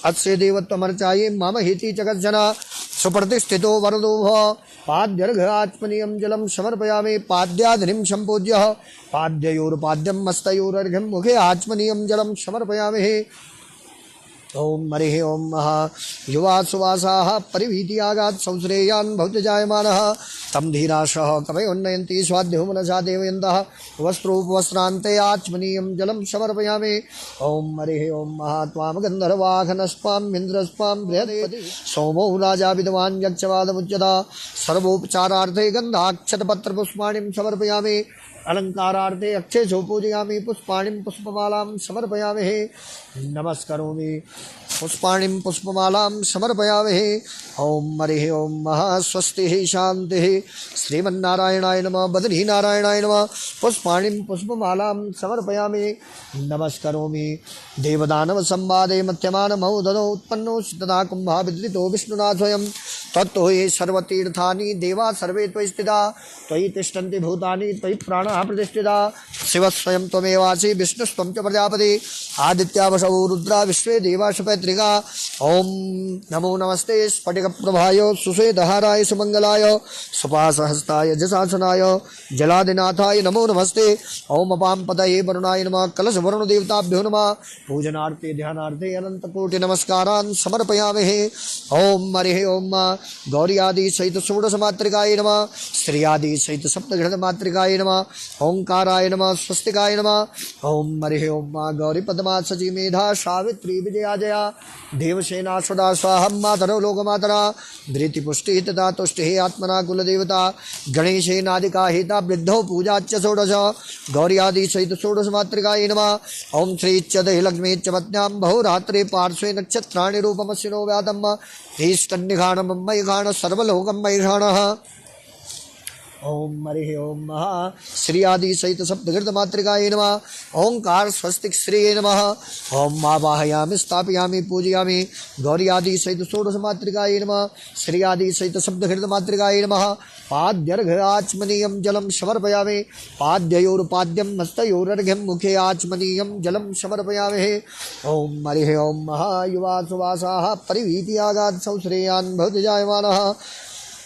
अस्य देवत्वमर्चाये मम हेति जगज्जना सुप्रतिष्ठितो वरदो भव। पाद्यर्घ्यात्मनीयं जलं समर्पयामि पाद्याधनिं सम्पूज्य पाद्ययोर्पाद्यं मस्तयोरर्घ्यं मुखे आत्मनीयं जलं समर्पयामि। ओम हरिः ओम महा युवा सुवासाः परिभीतियागात् संश्रेयान् भवति जायमानः तं धीराशः कवयोन्नयन्ति स्वाध्यो मनसा देवयन्तः वस्त्रोपवस्त्रान्ते आचमनीयं जलं समर्पयामि। ओम हरिः ओम महा त्वां गन्धर्वाघनस्त्वामिन्द्रस्त्वां बृहस्पति सोमो राजा विद्वान् यक्षवादमुच्यता सर्वोपचारार्थे गन्धाक्षतपत्रपुष्पाणिं समर्पयामि। अलंकारार्थे अक्षेषु पूजयामि पुष्पाणिं पुष्पमालां समर्पयामि। नमस्करोमि पुष्पाणिं पुष्पमालां समर्पयामि। ओम हरिः ओम महा स्वस्तिः शान्तिः श्रीमन्नारायणाय नमः बद्रीनारायणाय नमः पुष्पाणिं पुष्पमालां समर्पयामि। नमस्करोमि देवदानव संवादे मध्यमान महोदनो उत्पन्नो तदा कुम्भा विद्रितो विष्णुना स्वयं तत्तो ये सर्वतीर्थानि देवा सर्वे त्वयि स्थिता त्वयि तिष्ठन्ति भूतानि त्वयि प्राणाः प्रतिष्ठिता शिवस्वयं त्वमेवासि विष्णुस्त्वं च प्रजापति आदित्या वसवो रुद्रा विश्वे देवाश पैतृका। ओम नमो नमस्ते स्फटिकप्रभाय सुश्वेतहाराय सुमंगलाय सुपासहस्ताय जसासनाय जलादिनाथाय नमो नमस्ते। ओम अपां पतये वरुणाय नमः कलश वरुण देवताभ्यो नमः पूजनार्थे ध्यानार्थे अनंतकोटि नमस्कारान् समर्पयामि। ओम हरिः ओम गौरी आदि सहित षोडश मातृकाय नमः श्री आदि सहित सप्तगण मातृकाय नमः ओंकाराय नमः स्वस्तिकाय नमः। ओम हरिः ओम गौरी पद्मा सची मेधा सावित्री विजया जया देवसेना सदा स्वाहं मातरो लोकमातरा धृतिपुष्टिः तथा तुष्टिः आत्मना कुलदेवता गणेशेनादिका हिता वृद्धो पूजाच्च षोडश गौरी आदि सहित षोडश मातृकाय नमः। ओम श्री च लक्ष्मी च पत्न्यां बहुरात्रे पार्श्वे नक्षत्राणि रूपमस्विनो व्यातम् ईष्टन्निघाणं मयिघाण सर्वलोकं मयिघाणः। ओम हरिः ओम महा श्री आदि सहित सप्तगृत मातृकाय नमः ओंकार स्वस्तिक श्री नमः। ओम आवाहयामि स्थापयामि पूजयामि गौरी आदि सहित षोडश मातृकाय नमः श्री आदि सहित सप्तगृत मातृकाय नमः। पाद्यर्घ्याचमनीयं जलं समर्पयामि पाद्ययोर्पाद्यं हस्तयोरर्घ्यं मुखे आचमनीयं जलं समर्पयामि। ओम हरिः ओम महा युवा सुवासाः परिभीतियागात् संश्रेयान् भवति जायमानः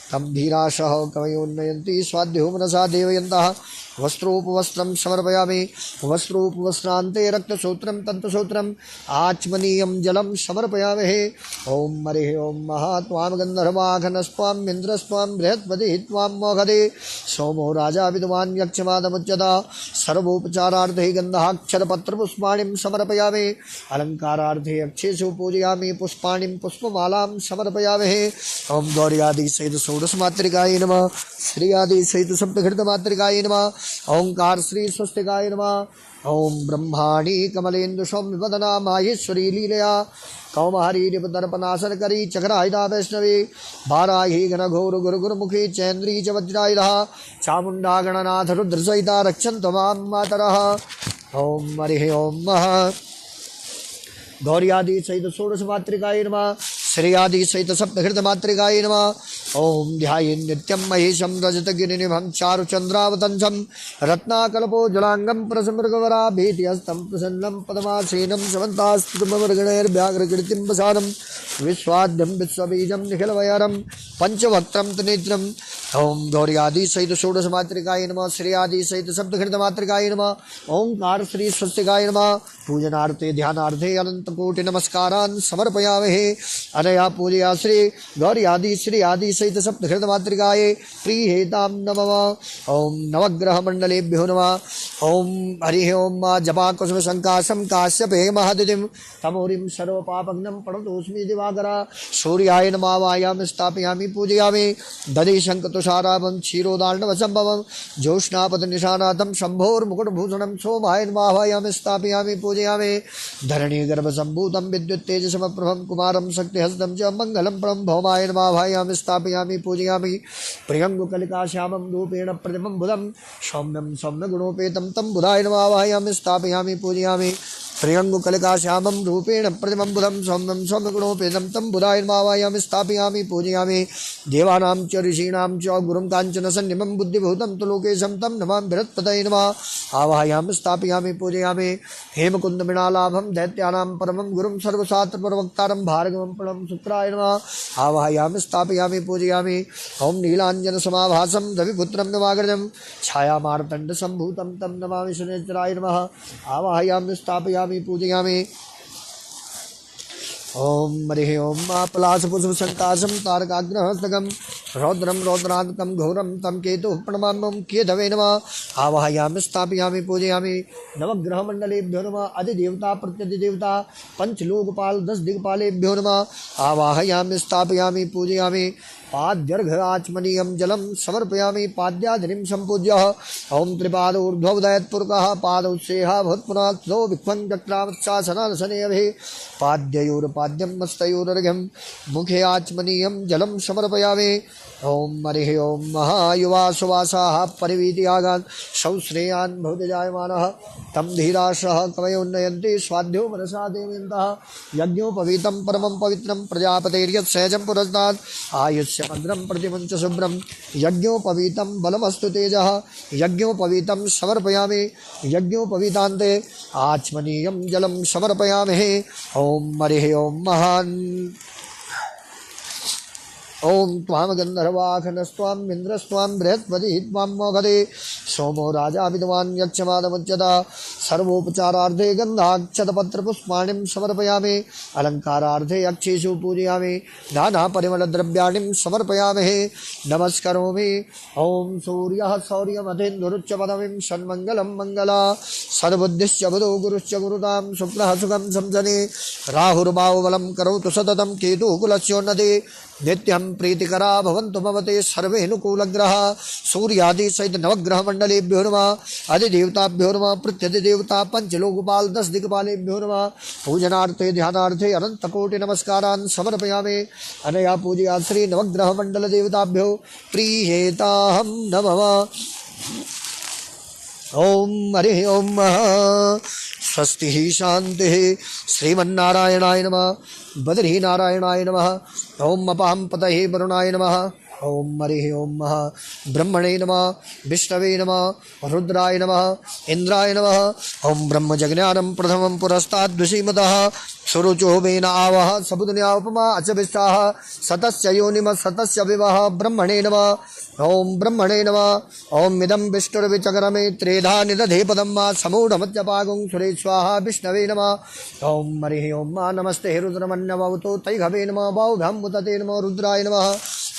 तं धीराशः कवयोन्नयन्ति स्वाध्यो मनसा देवयन्तः वस्त्रोपवस्त्रं समर्पयामि वस्त्रोपवस्त्रान्ते रक्तसूत्रं तन्तसूत्रम् आचमनीयं जलं समर्पयामि। ओम हरिः ओम महा त्वां गन्धर्वाघनस्त्वामिन्द्रस्त्वां बृहस्पतिः त्वां मोघदे सोमो राजा विद्वान् यक्षवादमुच्यता सर्वोपचारार्थे गन्धाक्षरपत्रपुष्पाणिं समर्पयामि। अलंकारार्थे अक्षेषु पूजयामि पुष्पाणिं पुष्पमालां समर्पयामि। ओम गौरी आदि सहित षोडश मातृकाय नमः श्री आदि सहित सप्तघृत मातृकाय नमः ओंकार श्री स्वस्तिकाय नमः। ओम ब्रह्माणी कमलेन्दु सौम्यवदना माहेश्वरी लीलया कौमारी रिपदर्पणासन करी चक्रायुधा वैष्णवी वाराही घनघोर गुरुगुरुमुखी चैन्द्री च वज्रायुधा चामुण्डा गणनाथ रुद्रसहिता रक्षन्तु मां मातरः। ओम हरिः ओम महा गौरी आदि सहित षोडश मातृकाय नमः श्री आदि सहित सप्तघृत मातृकाय नमः। ओम ध्यायेन् नित्यं महेशं रजतगिरिनिभं चारुचन्द्रावतंसं रत्नाकल्पोज्ज्वलाङ्गं प्रसमृगवराभीतिहस्तं प्रसन्नं पद्मासेनं समन्तास्तुमवर्गणैर्व्याघ्रकीर्तिं वसानं विश्वाद्यं विश्वबीजं निखिलवयरं पंचवक्त्रं त्रिनेत्रम्। ओम गौरी आदि सहित षोडश मातृकाय नमः श्री आदि सहित सप्तघृत मातृकाय नमः ओंकार श्री स्वस्तिकाय नमः। पूजनार्थे ध्यानार्थे अनंतकोटि नमस्कारान् समर्पयामि। अनया पूजया श्री गौरी आदि श्री आदि सहित सप्तघृत मातृकाय प्रीहेतां नमः। ओम नवग्रह मंडलेभ्यो नमः। ओम हरिः ओम जपाकुसुम संकाशं काश्यपे महदितिं तमोरिं सर्वपापघ्नं प्रणतोऽस्मि दिवाकरा सूर्याय नमः वायामि स्थापयामि पूजयामि दधि शङ्खतुषाराभं क्षीरोदार्णवसम्भवं ज्योत्स्नापदनिशानाथं शम्भोर्मुकुटभूषणं सोमाय नमः वायामि स्थापयामि पूजयामि धरणी गर्भसम्भूतं विद्युत्तेजसमप्रभं कुमारं शक्तिहस्तं च मङ्गलं परं भौमाय नमः वायामि स्थापयामि पूजयामि प्रियङ्गुकलिकाश्यामं रूपेण प्रतिमं बुधं सौम्यं सौम्यगुणोपेतं तं बुधाय नमः वायामि स्थापयामि पूजयामि त्र्यंगुकलिकाश्यामं रूपेण प्रतिमं बुधं सौम्यं सौम्यगुणोपेतं तं बुधाय नमावायामि स्थापयामि पूजयामि देवानां च ऋषीणां च गुरुं काञ्चनसन्निभं बुद्धिभूतं तु लोकेशं तं नमामि बृहत्पतये नमः आवाहयामि स्थापयामि पूजयामि हेमकुन्दमृणालाभं दैत्यानां परमं गुरुं सर्वशास्त्रप्रवक्तारं भार्गवं प्रणं शुक्राय नमः आवाहयामि स्थापयामि पूजयामि ॐ नीलाञ्जनसमाभासं रविपुत्रं नवाग्रजं छायामार्तण्डसम्भूतं तं नमामि शनैश्चराय नमः आवाहयामि स्थापयामि पूजयामि ओम हरिः ओम पलाशपुष्पसङ्काशं तारकाग्रहस्तकं रौद्रं रौद्रान्तकं घोरं तं केतुः प्रणमाम्यं केतवे नमः आवाहयामि स्थापयामि पूजयामि नवग्रहमण्डलेभ्यो नमः अधिदेवता प्रत्यधिदेवता पंचलोकपाल 10 दिक्पालेभ्यो नमः आवाहयामि स्थापयामि पूजयामि पाद्यर्घ्याचमनीयं जलं समर्पयामि पाद्याधिनिं सम्पूज्य ओं त्रिपादोर्ध्वोदयत्पुरकः पादौत्सेहा भवत्पुनाथो विक्वं चक्रावत्सासनासनेऽभि पाद्ययोर्पाद्यं मस्तयोरर्घ्यं मुखे आचमनीयं जलं समर्पयामि ओं हरिः ओं महायुवा सुवासाः परिवीतियागान् सौश्रेयान् भवति जायमानः तं धीराशः कवयोन्नयन्ति स्वाध्यो मनसा देवेन्दः यज्ञोपवीतं परमं पवित्रं प्रजापतेर्यत्सहजं पुरस्तात् आयुष्यमग्रं प्रतिमुञ्च शुभ्रं यज्ञोपवीतं बलमस्तु तेजः यज्ञोपवीतं समर्पयामि यज्ञोपवीतान्ते आचमनीयं जलं समर्पयामि ॐ हरिः ॐ महान् ओं त्वां गन्धर्वाखनस्त्वां इन्द्रस्त्वां बृहस्पति त्वां मोघदे सोमो राजा विद्वान् यक्षमादमुच्यता सर्वोपचारार्थे गन्धाक्षतपत्रपुष्पाणिं समर्पयामि अलङ्कारार्थे अक्षेषु पूजयामि नानापरिमलद्रव्याणिं समर्पयामि नमस्करोमि ॐ सूर्यः शौर्यमथेन्दुरुच्च पदवीं षण्मङ्गलं मङ्गला सर्वबुद्धिश्च बुधो गुरुश्च गुरुतां शुक्रः सुखं संसने राहुर्बाहुबलं करोतु सततं केतुः कुलस्योन्नते नित्यं प्रीतिकरा भवन्तु भवते सर्वेऽनुकूलग्रह सूर्यादि सहित नवग्रह मंडलेभ्यो नमः अधिदेवताभ्यो नमः प्रत्यधिदेवता पंचलोकपाल 10 दिक्पालेभ्यो नमः पूजनार्थे ध्यानार्थे अनन्तकोटि नमस्कारान् समर्पयामि अनया पूजया श्री नवग्रह मंडल देवताभ्यो प्रीयेताहं नमः ओम हरिः ओम स्वस्ति शांति श्रीमन्नारायणाय नमः बद्रीनारायणाय नमः ओम अपां पतये वरुणाय नमः ओम हरिः ओम ब्रह्मणे नमः विष्णवे नमः रुद्राय नमः इंद्राय नमः ओम ब्रह्मजज्ञानं प्रथमं पुरस्ताद्विषीमतः सुरुचो वेन आवह सबुदुनिया उपमा अचविष्टाः सतस्य योनिम सतस्य विवह ब्रह्मणे नमः ओम ब्रह्मणे नमः ओम इदं विष्णुर्विचक्रमे त्रेधा निदधे पदं मा समूढमत्यपागुं सुरे स्वाहा विष्णवे नमः ओम हरिः ओम नमस्ते रुद्रमन्यवतो तैघवे नमः बाहुभ्यां मुदते नमः रुद्राय नमः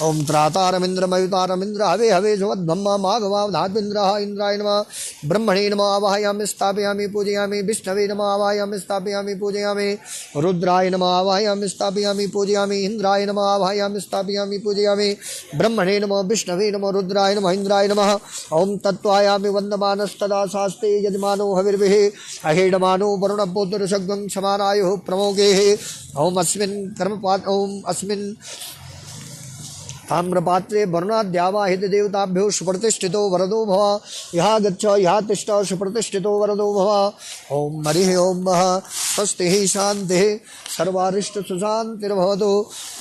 ओम त्रातारमिन्द्रमयुतारमिन्द्र हवे हवे सुवद्ब्रह्मा माघवावधाद्विन्द्रः इंद्राय नमः ब्रह्मणे नमः आवाहयामि स्थापयामि पूजयामि विष्णवे नमः आवाहयामि स्थापयामि पूजयामि रुद्राय नमः आवाहयामि स्थापयामि पूजयामि इंद्राय नमः आवाहयामि स्थापयामि पूजयामि ब्रह्मणे नमः विष्णवे नमः रुद्राय नमः इंद्राय नमः ओम तत्त्वायामि वन्दमानस्तदा शास्ते यजमानो हविर्भिः अहेडमानो वरुणपुत्रशग्वं क्षमारायुः प्रमोगेः ओम अस्मिन् कर्मपात् ओम अस्मिन् ताम्रपात्रे वरुणाद्यावाहित देवताभ्यो सुप्रतिष्ठितो वरदो भव यः गच्छ यः तिष्ठ सुप्रतिष्ठितो वरदो भव ओम हरिः ओम स्वस्ति शान्तिः सर्वारिष्ट सुशान्तिर्भवतु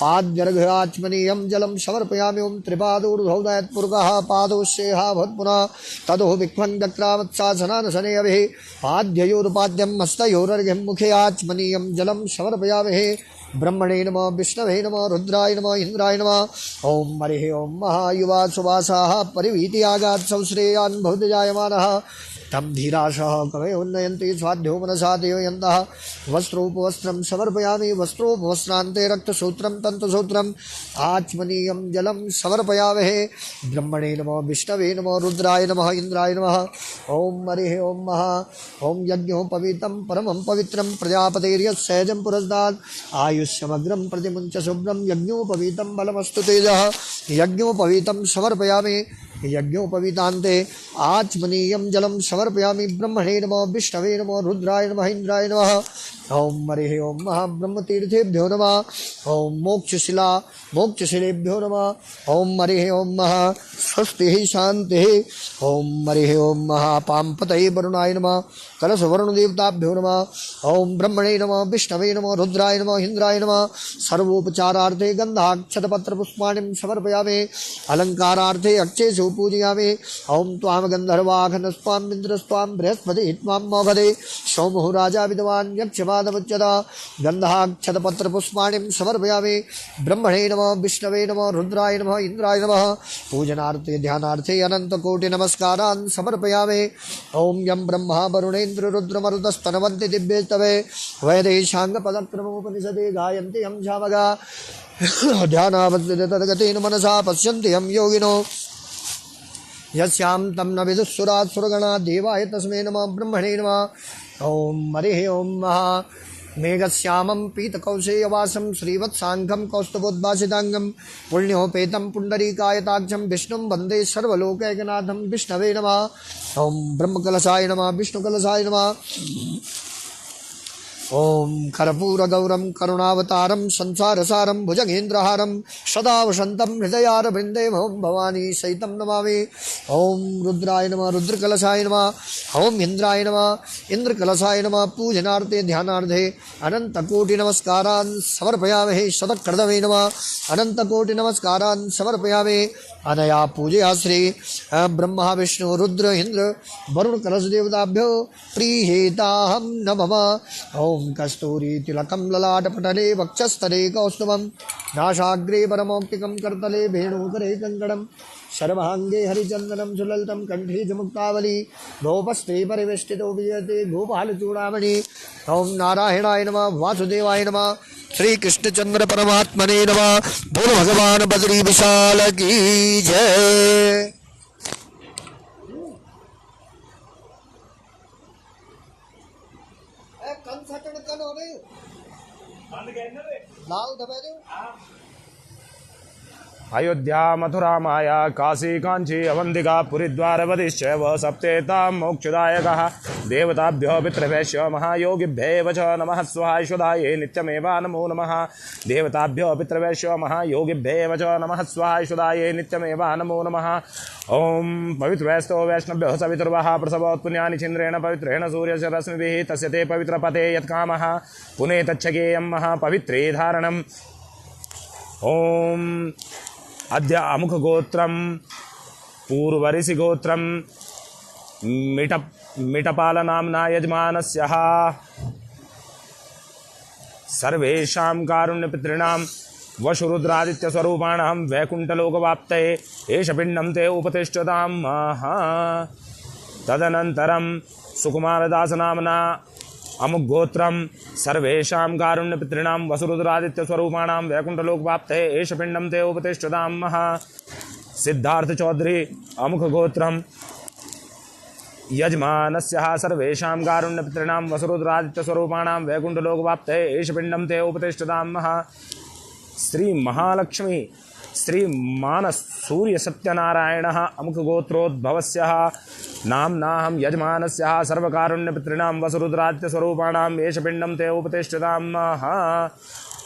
पाद्यर्घ्याचमनीयं जलं समर्पयामि ओम त्रिपादोर्ध्वोदयत्पुरकः पादोश्चेहा भवत्पुनः तदो विक्वं चक्रावत्सासनानशनेऽभिः पाद्ययोरुपाद्यं हस्तयोरर्घ्यं मुखे आचमनीयं जलं समर्पयामि ब्रह्मणे नमः विष्णवे नमः रुद्राय नमः इंद्राय नमः ओम हरिः ओम महायुवा सुवासाः परिवीतियागात् सौश्रेयान् भवति जायमानः तं धीराशः कवयोन्नयन्ति स्वाध्यो मनसा देवयन्तः वस्त्रोपवस्त्रं समर्पयामि वस्त्रोपवस्त्रान्ते रक्तसूत्रं तन्तुसूत्रम् आचमनीयं जलं समर्पयामि ब्रह्मणे नमः विष्णवे नमः रुद्राय नमः इंद्राय नमः ओम हरिः ओम ओम यज्ञोपवीतं परमं पवित्रं प्रजापतेर्यत्सहजं पुरस्तात् आयुष्यमग्रं प्रतिमुञ्च शुभ्रं यज्ञोपवीतं बलमस्तु तेजः यज्ञोपवीतं समर्पयामि यज्ञोपवीतान्ते आचमनीयं जलं समर्पयामि ब्रह्मणे नमः विष्णवे नमः रुद्राय नमः इंद्राय नमः ओम हरिः ओम ब्रह्मतीर्थेभ्यो नमः ओम मोक्षशिलेभ्यो नमः ओम हरिः ओम स्वस्ति शान्तिः ओम हरिः ओम पां पतये वरुणाय नमः कलश वरुण देवताभ्यो नमः। ओम ब्रह्मणे नमः, विष्णवे नमः, रुद्राय नमः, इंद्राय नमः। सर्वोपचारार्थे गंधाक्षतपत्र पुष्पाणिं समर्पयामि। अलंकारार्थे अक्षेषु पूजयामि। ओम त्वां गंधर्वाघनस्त्वां इन्द्रस्त्वां बृहस्पति त्वां मौघदे सोमो राजा विद्वान् यक्षपादमुच्यते। गंधाक्षतपत्र पुष्पाणिं समर्पयामि। ब्रह्मणे नमः, विष्णवे नमः, रुद्राय नमः, इंद्राय नमः। पूजनार्थे ध्यानार्थे अनंत कोटि नमस्कारान् समर्पयामि। ओम यं ब्रह्मा वरुणेन्द्र रुद्रमरुतस्तनवन्ति दिव्येस्तवे वैदेशांग पदक्रमोपनिषदे गायन्ति यं शामगा ध्यानावद्यते तद्गतेन मनसा पश्यन्ति यं योगिनो यस्यां तं न विदुःसुराः सुरगणा देवाय तस्मै नमः। ब्रह्मणे नमः। ओम हरिः ओम महा मेघश्यामं पीतकौशेयवासं श्रीवत्साङ्गं कौस्तुभोद्भासिताङ्गं पुण्योपेतं पुण्डरीकायताक्षं विष्णुं वन्दे सर्वलोकैकनाथं। विष्णवे नमः। ओम ब्रह्मकलशाय नमः, विष्णुकलशाय नमः। ओम कर्पूरगौरं करुणावतारं संसारसारं भुजगेन्द्रहारं सदा वसन्तं हृदयारविन्दे ओम भवानी सहितं नमामि। ओम रुद्राय नमः, रुद्रकलशाय नमः। ओम इंद्राय नमः, इंद्रकलशाय नमः। पूजनार्थे ध्यानार्थे अनन्तकोटि नमस्कारान् समर्पयामि। शतक्रतवे नमः, अनन्तकोटि नमस्कारान् समर्पयामि। अनया पूजया श्री ब्रह्मा विष्णु रुद्र इंद्र वरुण कलश देवताभ्यो प्रीहेताहं नमः। ओम कस्तूरी तिलकं ललाटपटले वक्षस्थले कौस्तुभं नासाग्रे परमौक्तिकं करतले वेणुकरे कङ्कणं सर्वाङ्गे हरिचन्दनं सुललितं कण्ठे च मुक्तावली गोपस्थे परिवेष्टितो विजयते गोपालचूडामणि। ओम नारायणाय नमः, वासुदेवाय नमः, श्री कृष्णचंद्र परमात्मने नमः। बोल भगवान बद्री विशाल की जय।
अयोध्या मथुरा माया काशी कांची अवंतिका पुरीद्वारवतिश्चैव सप्तेता मोक्षदायकः देवताभ्यो पितृभ्यश्च महायोगिभ्येव च नमः स्वाहायुषदाये नित्यमेव नमो नमः। देवताभ्यो पितृभ्यश्च महायोगिभ्येव च नमः स्वाहायुषदाये नित्यमेव नमो नमः। ओम पवित्रस्तो वैष्णव्यो सवितुर्वः प्रसवोत्पुण्यानि चन्द्रेण पवित्रेण सूर्यस्य रश्मिभिः तस्य ते पवित्रपते यत्कामः पुनेतच्छगेयं महापवित्रे धारणम्। ओम अद्य अमुक गोत्रम पूर्वरिसि गोत्रम मिटपाल नाम्ना यजमानस्यः सर्वेषां कारुण्यपितॄणां वशुरुद्रादित्यस्वरूपाणां वैकुण्ठलोकवाप्तये एष पिण्डं ते उपतिष्ठतां। तदनन्तरं सुकुमारदास नाम्ना अमुगोत्रम सर्वेषां कारुण्यपितॄणां वसुरुद्रादित्यस्वरूपाणां वैकुण्ठलोकवाप्तये एष पिण्डं ते उपतिष्ठतां। सिद्धार्थ चौधरी अमुखगोत्रम यजमानस्यः सर्वेषां कारुण्यपितॄणां वसुरुद्रादित्यस्वरूपाणां वैकुण्ठलोकवाप्तये एष पिण्डं ते उपतिष्ठतां। श्री महालक्ष्मी श्री मानस सूर्य सत्यनारायणः अमुखगोत्रोद्भवस्यः नाम्नाहं यजमानस्यः सर्वकारुण्यपितॄणां वसुरुद्रादित्यस्वरूपाणां एष पिण्डं ते उपतिष्ठतां।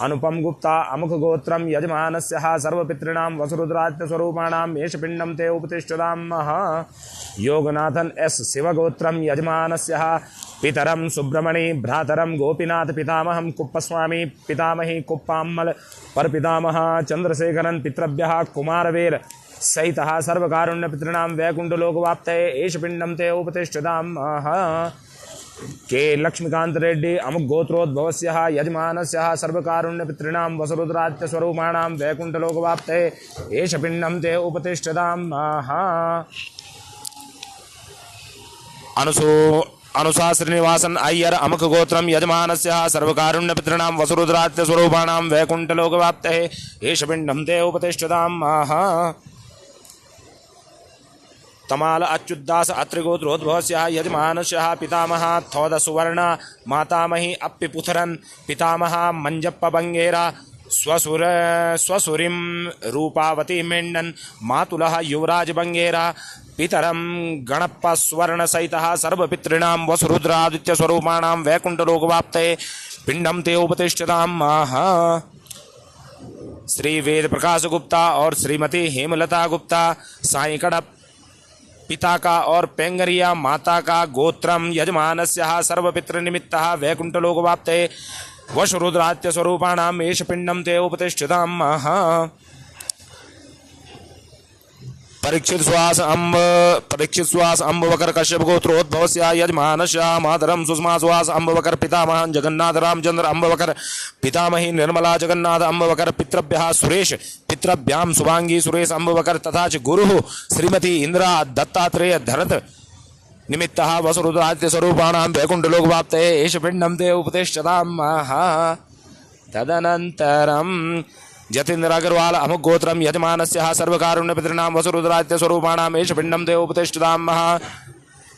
अनुपम गुप्ता अमुखगोत्रं यजमानस्यः सर्वपितॄणां वसुरुद्रादित्यस्वरूपाणां एष पिण्डं ते उपतिष्ठतां। योगनाथन एस शिवगोत्रं यजमानस्यः पितरं सुब्रमणि भ्रातरं गोपीनाथ पितामहं कुप्पस्वामी पितामही कुप्पाम्मल परपितामह चंद्रशेखरन पितृभ्यः कुमारवेर सहितः सर्वकारुण्यपितॄणां वैकुण्ठलोकवाप्तये एष पिण्डं ते उपतिष्ठतां। के लक्ष्मीकांत रेड्डी अमुक गोत्रोद्भवस्यः यजमानस्यः सर्वकारुण्यपितॄणां वसुरुद्रादित्यस्वरूपाणां वैकुण्ठलोकवाप्तये एष पिण्डं ते उपतिष्ठतां। अनुसा श्रीनिवासन अय्यर अमुक गोत्रम यजमानस्यः सर्वकारुण्यपितॄणां वसुरुद्रादित्यस्वरूपाणां वैकुण्ठलोकवाप्तये एष पिण्डं ते उपतिष्ठतां। तमाल अच्युतदास अत्रिगोत्रोद्भवस्यः यजमानस्यः पितामह थौद सुवर्ण मातामही अप्पिपुथरन पितामह मंजप्प बंगेरा स्वसुरीं रूपावती मेण्डन मातुलः युवराज बंगेरा पितरं गणप्प स्वर्ण सहितः सर्वपितॄणां वसुरुद्रादित्यस्वरूपाणां वैकुण्ठलोकवाप्तये पिण्डं ते उपतिष्ठतां। श्री वेद प्रकाश गुप्ता और श्रीमती हेमलता गुप्ता साई कड़प पिता का और पेंगरिया माता का गोत्रम यजमानस्य सर्वपितृनिमित्तः वैकुंठलोकवाप्तये वशरुद्रात्य स्वरूपाणाम एष पिंडम ते उपतिष्ठिताम् परीक्षित श्वास अम्ब वकर कश्यप गोत्रोद्भवस्य यजमानस्य मातरम सुषमा श्वास अम्ब वकर पितामह जगन्नाथ रामचंद्र अम्ब वकर पितामही निर्मला जगन्नाथ अम्ब वकर पितृभ्यः सुरेश पितृभ्याम शुभांगी सुरेश अम्ब वकर तथा च गुरुः श्रीमती इंदिरा दत्तात्रेय धरत निमित्तः वसुरुद्रादित्य स्वरूपाणां वैकुंठलोकवाप्तये एष पिंडं ते उपतिष्ठताम् तदनन्तरं जतीन्द्र अग्रवाल अमुक गोत्रम यजमानस्य सर्वकारुण्य पितॄणां वसुरुद्रादित्य स्वरूपाणां एष पिंडं ते उपतिष्ठताम्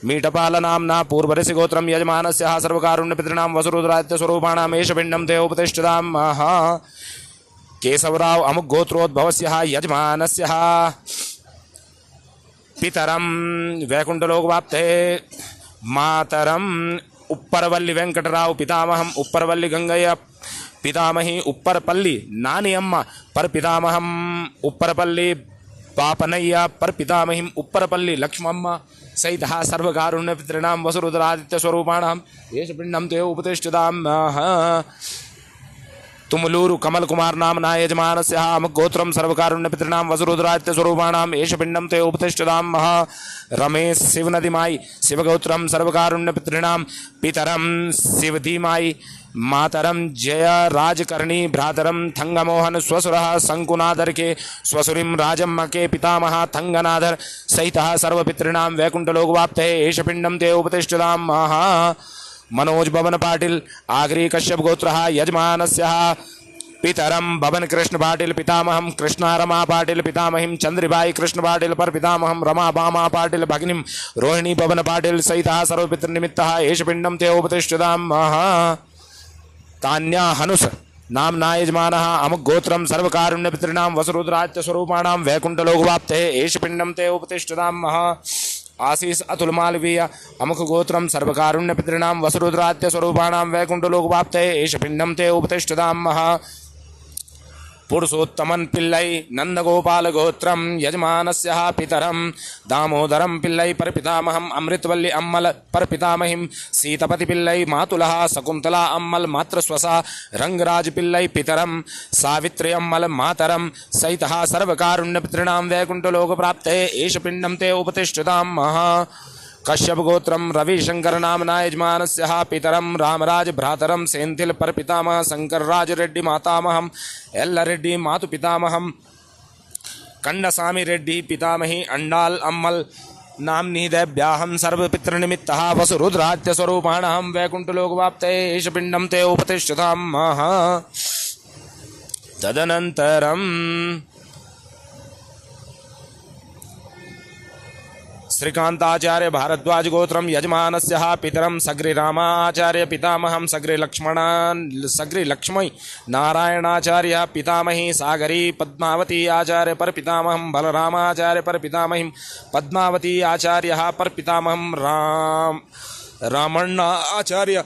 मीटपाल नाम्ना पूर्वऋषि गोत्रम यजमानस्य सर्वकारुण्य पितॄणां वसुरुद्रादित्य स्वरूपाणां एष पिंडं ते उपतिष्ठताम् केशवराव अमुक गोत्रोद्भवस्य यजमानस्य पितरम वैकुंठलोकवाप्ते मातरम उप्परवल्ली वेंकटराव पितामहम उप्परवल्ली गंगయ్య पितामही उप्परपल्ली नानी अम्मा पर पितामहम उप्परपल्ली पापनయ్య पर पितामही उप्परपल्ली लक्ष्मम्मा सहित सर्वकारुण्य पितॄणां वसुरुद्रादित्य स्वरूपाणां एष पिंडं ते उपतिष्ठताम् तुमलूरु कमल कुमार नामना यजमानस्य अमुक गोत्रम सर्वकारुण्य पितॄणां वसुरुद्रादित्य स्वरूपाणां एष पिंडं ते उपतिष्ठताम् रमेश शिवनदीमाई शिवगोत्रम सर्वकारुण्य पितॄणां पितरम शिवदीमाई मातरम जय राजकर्णी भ्रातरम थंगमोहन स्वसुरः शंकुनादर के स्वसुरीं राजम्म के पितामह थंगनादर सहित सर्वपितॄणां वैकुंठलोकवाप्तये एष पिंडं ते उपतिष्ठताम् मनोज भवन पाटिल आगरी कश्यप गोत्रः यजमानस्य पितरम भवन कृष्ण पाटिल पितामहम कृष्णारमा पाटिल पितामहीं चंद्रिबाई कृष्ण पाटिल पर पितामहम रमा बामा पाटिल भगिनीं रोहिणी भवन पाटिल सहित सर्वपितृनिमित्तः एष पिंडं ते उपतिष्ठताम् तान्या हनुस नाम्ना यजमानः अमुक गोत्रम सर्वकारुण्य पितॄणां वसुरुद्रादित्य स्वरूपाणां वैकुंठलोकवाप्तये एष पिंडं ते उपतिष्ठताम् आशीष अतुल मालवीय अमुक गोत्रम सर्वकारुण्य पितॄणां वसुरुद्रादित्य स्वरूपाणां वैकुंठलोकवाप्तये एष पिंडं ते उपतिष्ठताम् पुरुषोत्तमन पिल्लै नंदगोपाल गोत्रम यजमानस्य पितरम दामोदरम पिल्लै पर पितामहम अमृतवल्ली अम्मल पर पितामहीं सीतपति पिल्लै मातुलः शकुंतला अम्मल मातृस्वसा रंगराज पिल्लै पितरम सावित्री अम्मल मातरम सहित सर्वकारुण्य पितॄणां वैकुंठलोकप्राप्तये एष पिंडं ते उपतिष्ठताम् कश्यप गोत्रम रविशंकर नामना यजमानस्य पितरम रामराज भ्रातरम सेंथिल पर पितामह शंकरराज रेड्डी मातामहम एल्ल रेड्डी मातु पितामहम कंडसामी रेड्डी पितामही अंडाल अम्मल नाम्नी दैव्याहम सर्वपितृनिमित्तः वसुरुद्रादित्य स्वरूपाणां वैकुंठलोकवाप्तये एष पिंडं ते उपतिष्ठताम् तदनन्तरं श्रीकांताचार्य भारद्वाज गोत्रम यजमानस्य पितरम सग्री रामाचार्य पितामहं सग्री लक्ष्मण नारायणाचार्य पितामही सागरी पद्मावती आचार्य पर पितामहं बलरामाचार्य पर पितामहीं पद्मावती आचार्य पर पितामहं रामण्णाचार्य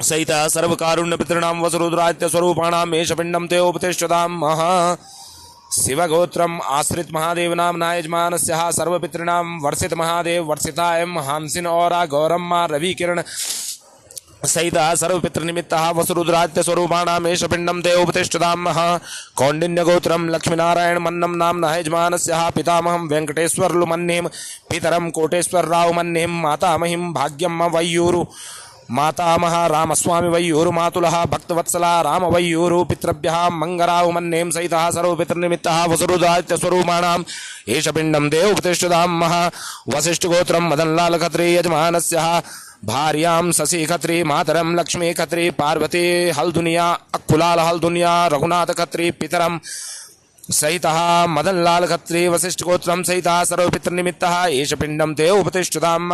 सहित सर्वकारुण्य पितॄणां वसुरुद्रादित्य स्वरूपाणां एष पिंडं ते उपतिष्ठताम् शिवगोत्रम आश्रित महादेव नामना यजमानस्य सर्वपितॄणां वर्षित महादेव वर्षितायम हांसिन और गौरम्मा रवि किरण सहित सर्वपितृनिमित्तः वसुरुद्रादित्य स्वरूपाणां एष पिंडं ते उपतिष्ठताम् कौंडिन्य गोत्रम लक्ष्मीनारायण मन्नम नाम्ना यजमानस्य पितामहं वेंकटेश्वरलु मन्नेम पितरम कोटेश्वर राव मन्नेम मातामहीं भाग्यम्म वय्यूरु मातामह रामस्वामी वय्यूरु मातुलः भक्तवत्सला राम वय्यूरु पितृभ्यः मंगराव मन्नेम सहित सर्वपितृनिमित्तः वसुरुद्रादित्य स्वरूपाणां एष पिंडं ते उपतिष्ठताम् वसिष्ठ गोत्रम मदनलाल खत्री यजमानस्य भार्यां शशि खत्री मातरम लक्ष्मी खत्री पार्वती हल्दुनिया अक्कुलाल हल्दुनिया रघुनाथ खत्री पितरम सहित मदनलाल खत्री वसिष्ठ गोत्रम सहित सर्वपितृनिमित्तः एष पिंडं ते उपतिष्ठताम्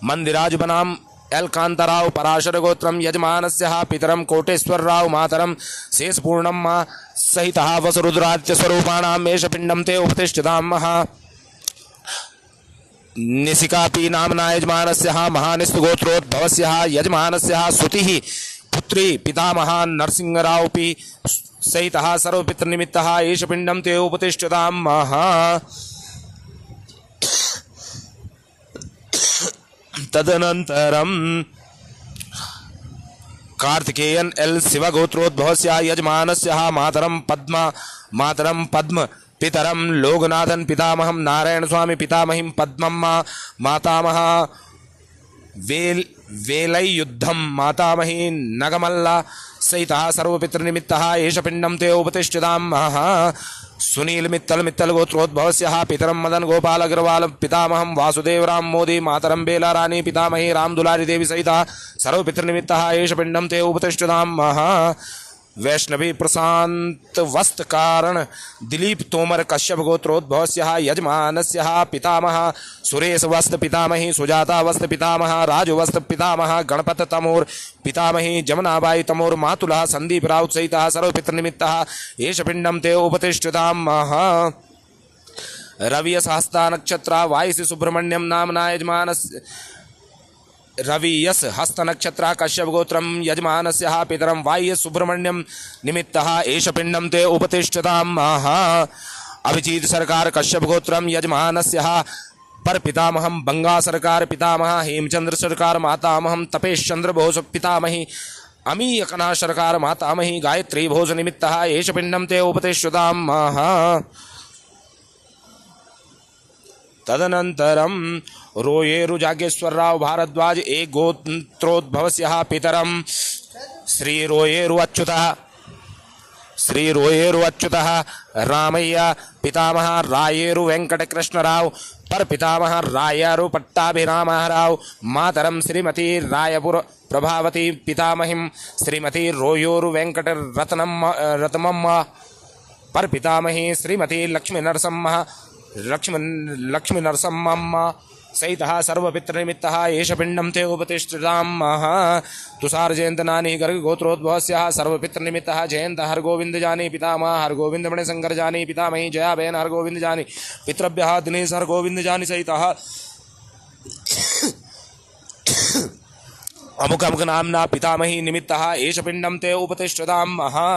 मंदिराज बनाम एल कांताराव पराशर गोत्रम यजमानस्य पितरम कोटेश्वर राव मातरम शेष पूर्णम्मा सहित वसुरुद्रादित्य स्वरूपाणां एष पिंडं ते उपतिष्ठताम् निशिकापी नामना यजमानस्य महानिस्तु गोत्रोद्भवस्य यजमानस्य सुतिः पुत्री पितामह नरसिंहराव पी सहितः सर्वपितृनिमित्तः एष पिण्डं ते उपतिष्ठतां महा तदनन्तरं कार्तिकेयन एल शिवगोत्रोद्भवस्य यजमानस्य मातरं पद्म पितरं लोकनाथन पितामहं नारायण स्वामी पितामहीं पद्मम्मा मातामह वेलयुद्धं मातामही नगमल्ला सहितः सर्वपितृनिमित्तः एष पिण्डं ते उपतिष्ठतां महा सुनील मित्तल गोत्रोद्भवस्य पितरं मदन गोपाल अग्रवाल पितामहं वासुदेव राम मोदी मातरं बेला रानी पितामही राम दुलारी देवी सहितः सर्वपितृनिमित्तः एष पिण्डं ते उपतिष्ठतां महा वैष्णवी प्रशांत वस्त कारण दिलीप तोमर कश्यप गोत्रोद्भवस्य यजमानस्य पितामह सुरेश वस्त पितामही सुजाता वस्त पितामह राजु वस्त पितामह गणपत तमोर पितामही जमुनाबाई तमोर मातुलः संदीप राउत सहितः सर्वपितृनिमित्तः एष पिण्डं ते उपतिष्ठतां महा रवियस हस्ता नक्षत्र वायसी सुब्रह्मण्यम नामना यजमानस्य रवियस हस्त नक्षत्र कश्यप गोत्रम यजमानस्य पितरं वाह्य सुब्रह्मण्यम निमित्तः एष पिण्डं ते उपतिष्ठतां महा अभिजीत सरकार कश्यप गोत्रम यजमानस्य पर पितामहं बंगा सरकार पितामह हेमचंद्र सरकार मातामहं तपेश चंद्र बोस पितामही अमीयकना सरकार मातामही गायत्री भोज निमित्तः एष पिण्डं ते उपतिष्ठतां महा तदनन्तरं रोयेरु जागेश्वरराव भारद्वाज एक गोत्रोद्भवस्य पितरं श्री रोयेरु अच्युतः रामय्य पितामह रायेरु वेंकटकृष्णराव पर पितामह रायरु पट्टाभिरामराव मातरं श्रीमती रायपुर प्रभावती पितामहीं श्रीमती रोयोरु वेंकट रत्नम्मा पर पितामही श्रीमती लक्ष्मी नरसम्मा सहितः सर्वपितृनिमित्तः एष पिण्डं ते उपतिष्ठतां महा तुषार जयंत नानी गर्ग गोत्रोद्भवस्य सर्वपितृनिमित्तः जयंत हरगोविंद जानी पितामह हरगोविंद मणिशंकर जानी पितामही जयाबेन हरगोविंद जानी पितृभ्यः दिनेश हरगोविंद जानी सहितः अमुक अमुक नामना पितामही निमित्तः एष पिण्डं ते उपतिष्ठतां महा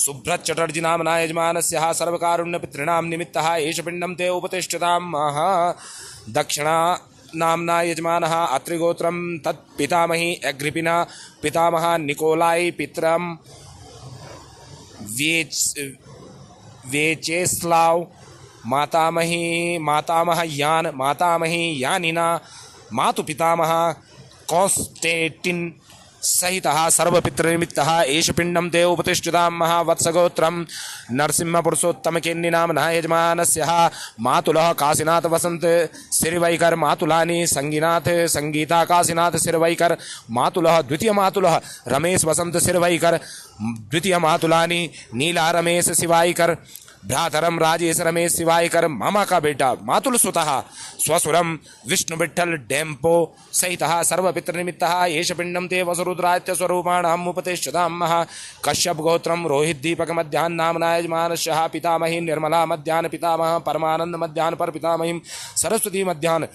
सुब्रत चटर्जी नामना यजमानस्य सर्वकारुण्य पितॄणां निमित्तः एष पिण्डं ते उपतिष्ठतां महा दक्षिणा नामना यजमानः अत्रिगोत्रं तत् पितामही एग्रिपिना पितामह निकोलाई पितरं वेचेस्लाव मातामह यानिना मातु पितामह कॉन्स्टेटिन सहितः सर्वपितृनिमित्तः एष पिण्डं ते उपतिष्ठतां महा वत्सगोत्रं नरसिंहपुरुषोत्तमकेन्नि नाम्नः यजमानस्य मातुलः काशीनाथ वसंत सिरवैकर मातुलानी संगीनाथ संगीता काशीनाथ सिरवैकर मातुलः द्वितीय मातुलः रमेश वसंत सिरवैकर द्वितीय मातुलानी नीला रमेश शिवाईकर भ्रातरम राजेश रमेश शिवाईकर मामा का बेटा मातुल सुतः स्वसुरम विष्णु विठ्ठल डेम्पो सहितः सर्वपितृनिमित्तः एष पिण्डं ते वसुरुद्रात्य स्वरूपाणाम् उपतिष्ठतां महा कश्यप गोत्रम रोहित दीपक मध्याह्न नामना यजमानस्य पितामही निर्मला मध्याह्न पितामह परमानंद मध्याह्न पर पितामहीं सरस्वती मध्याह्न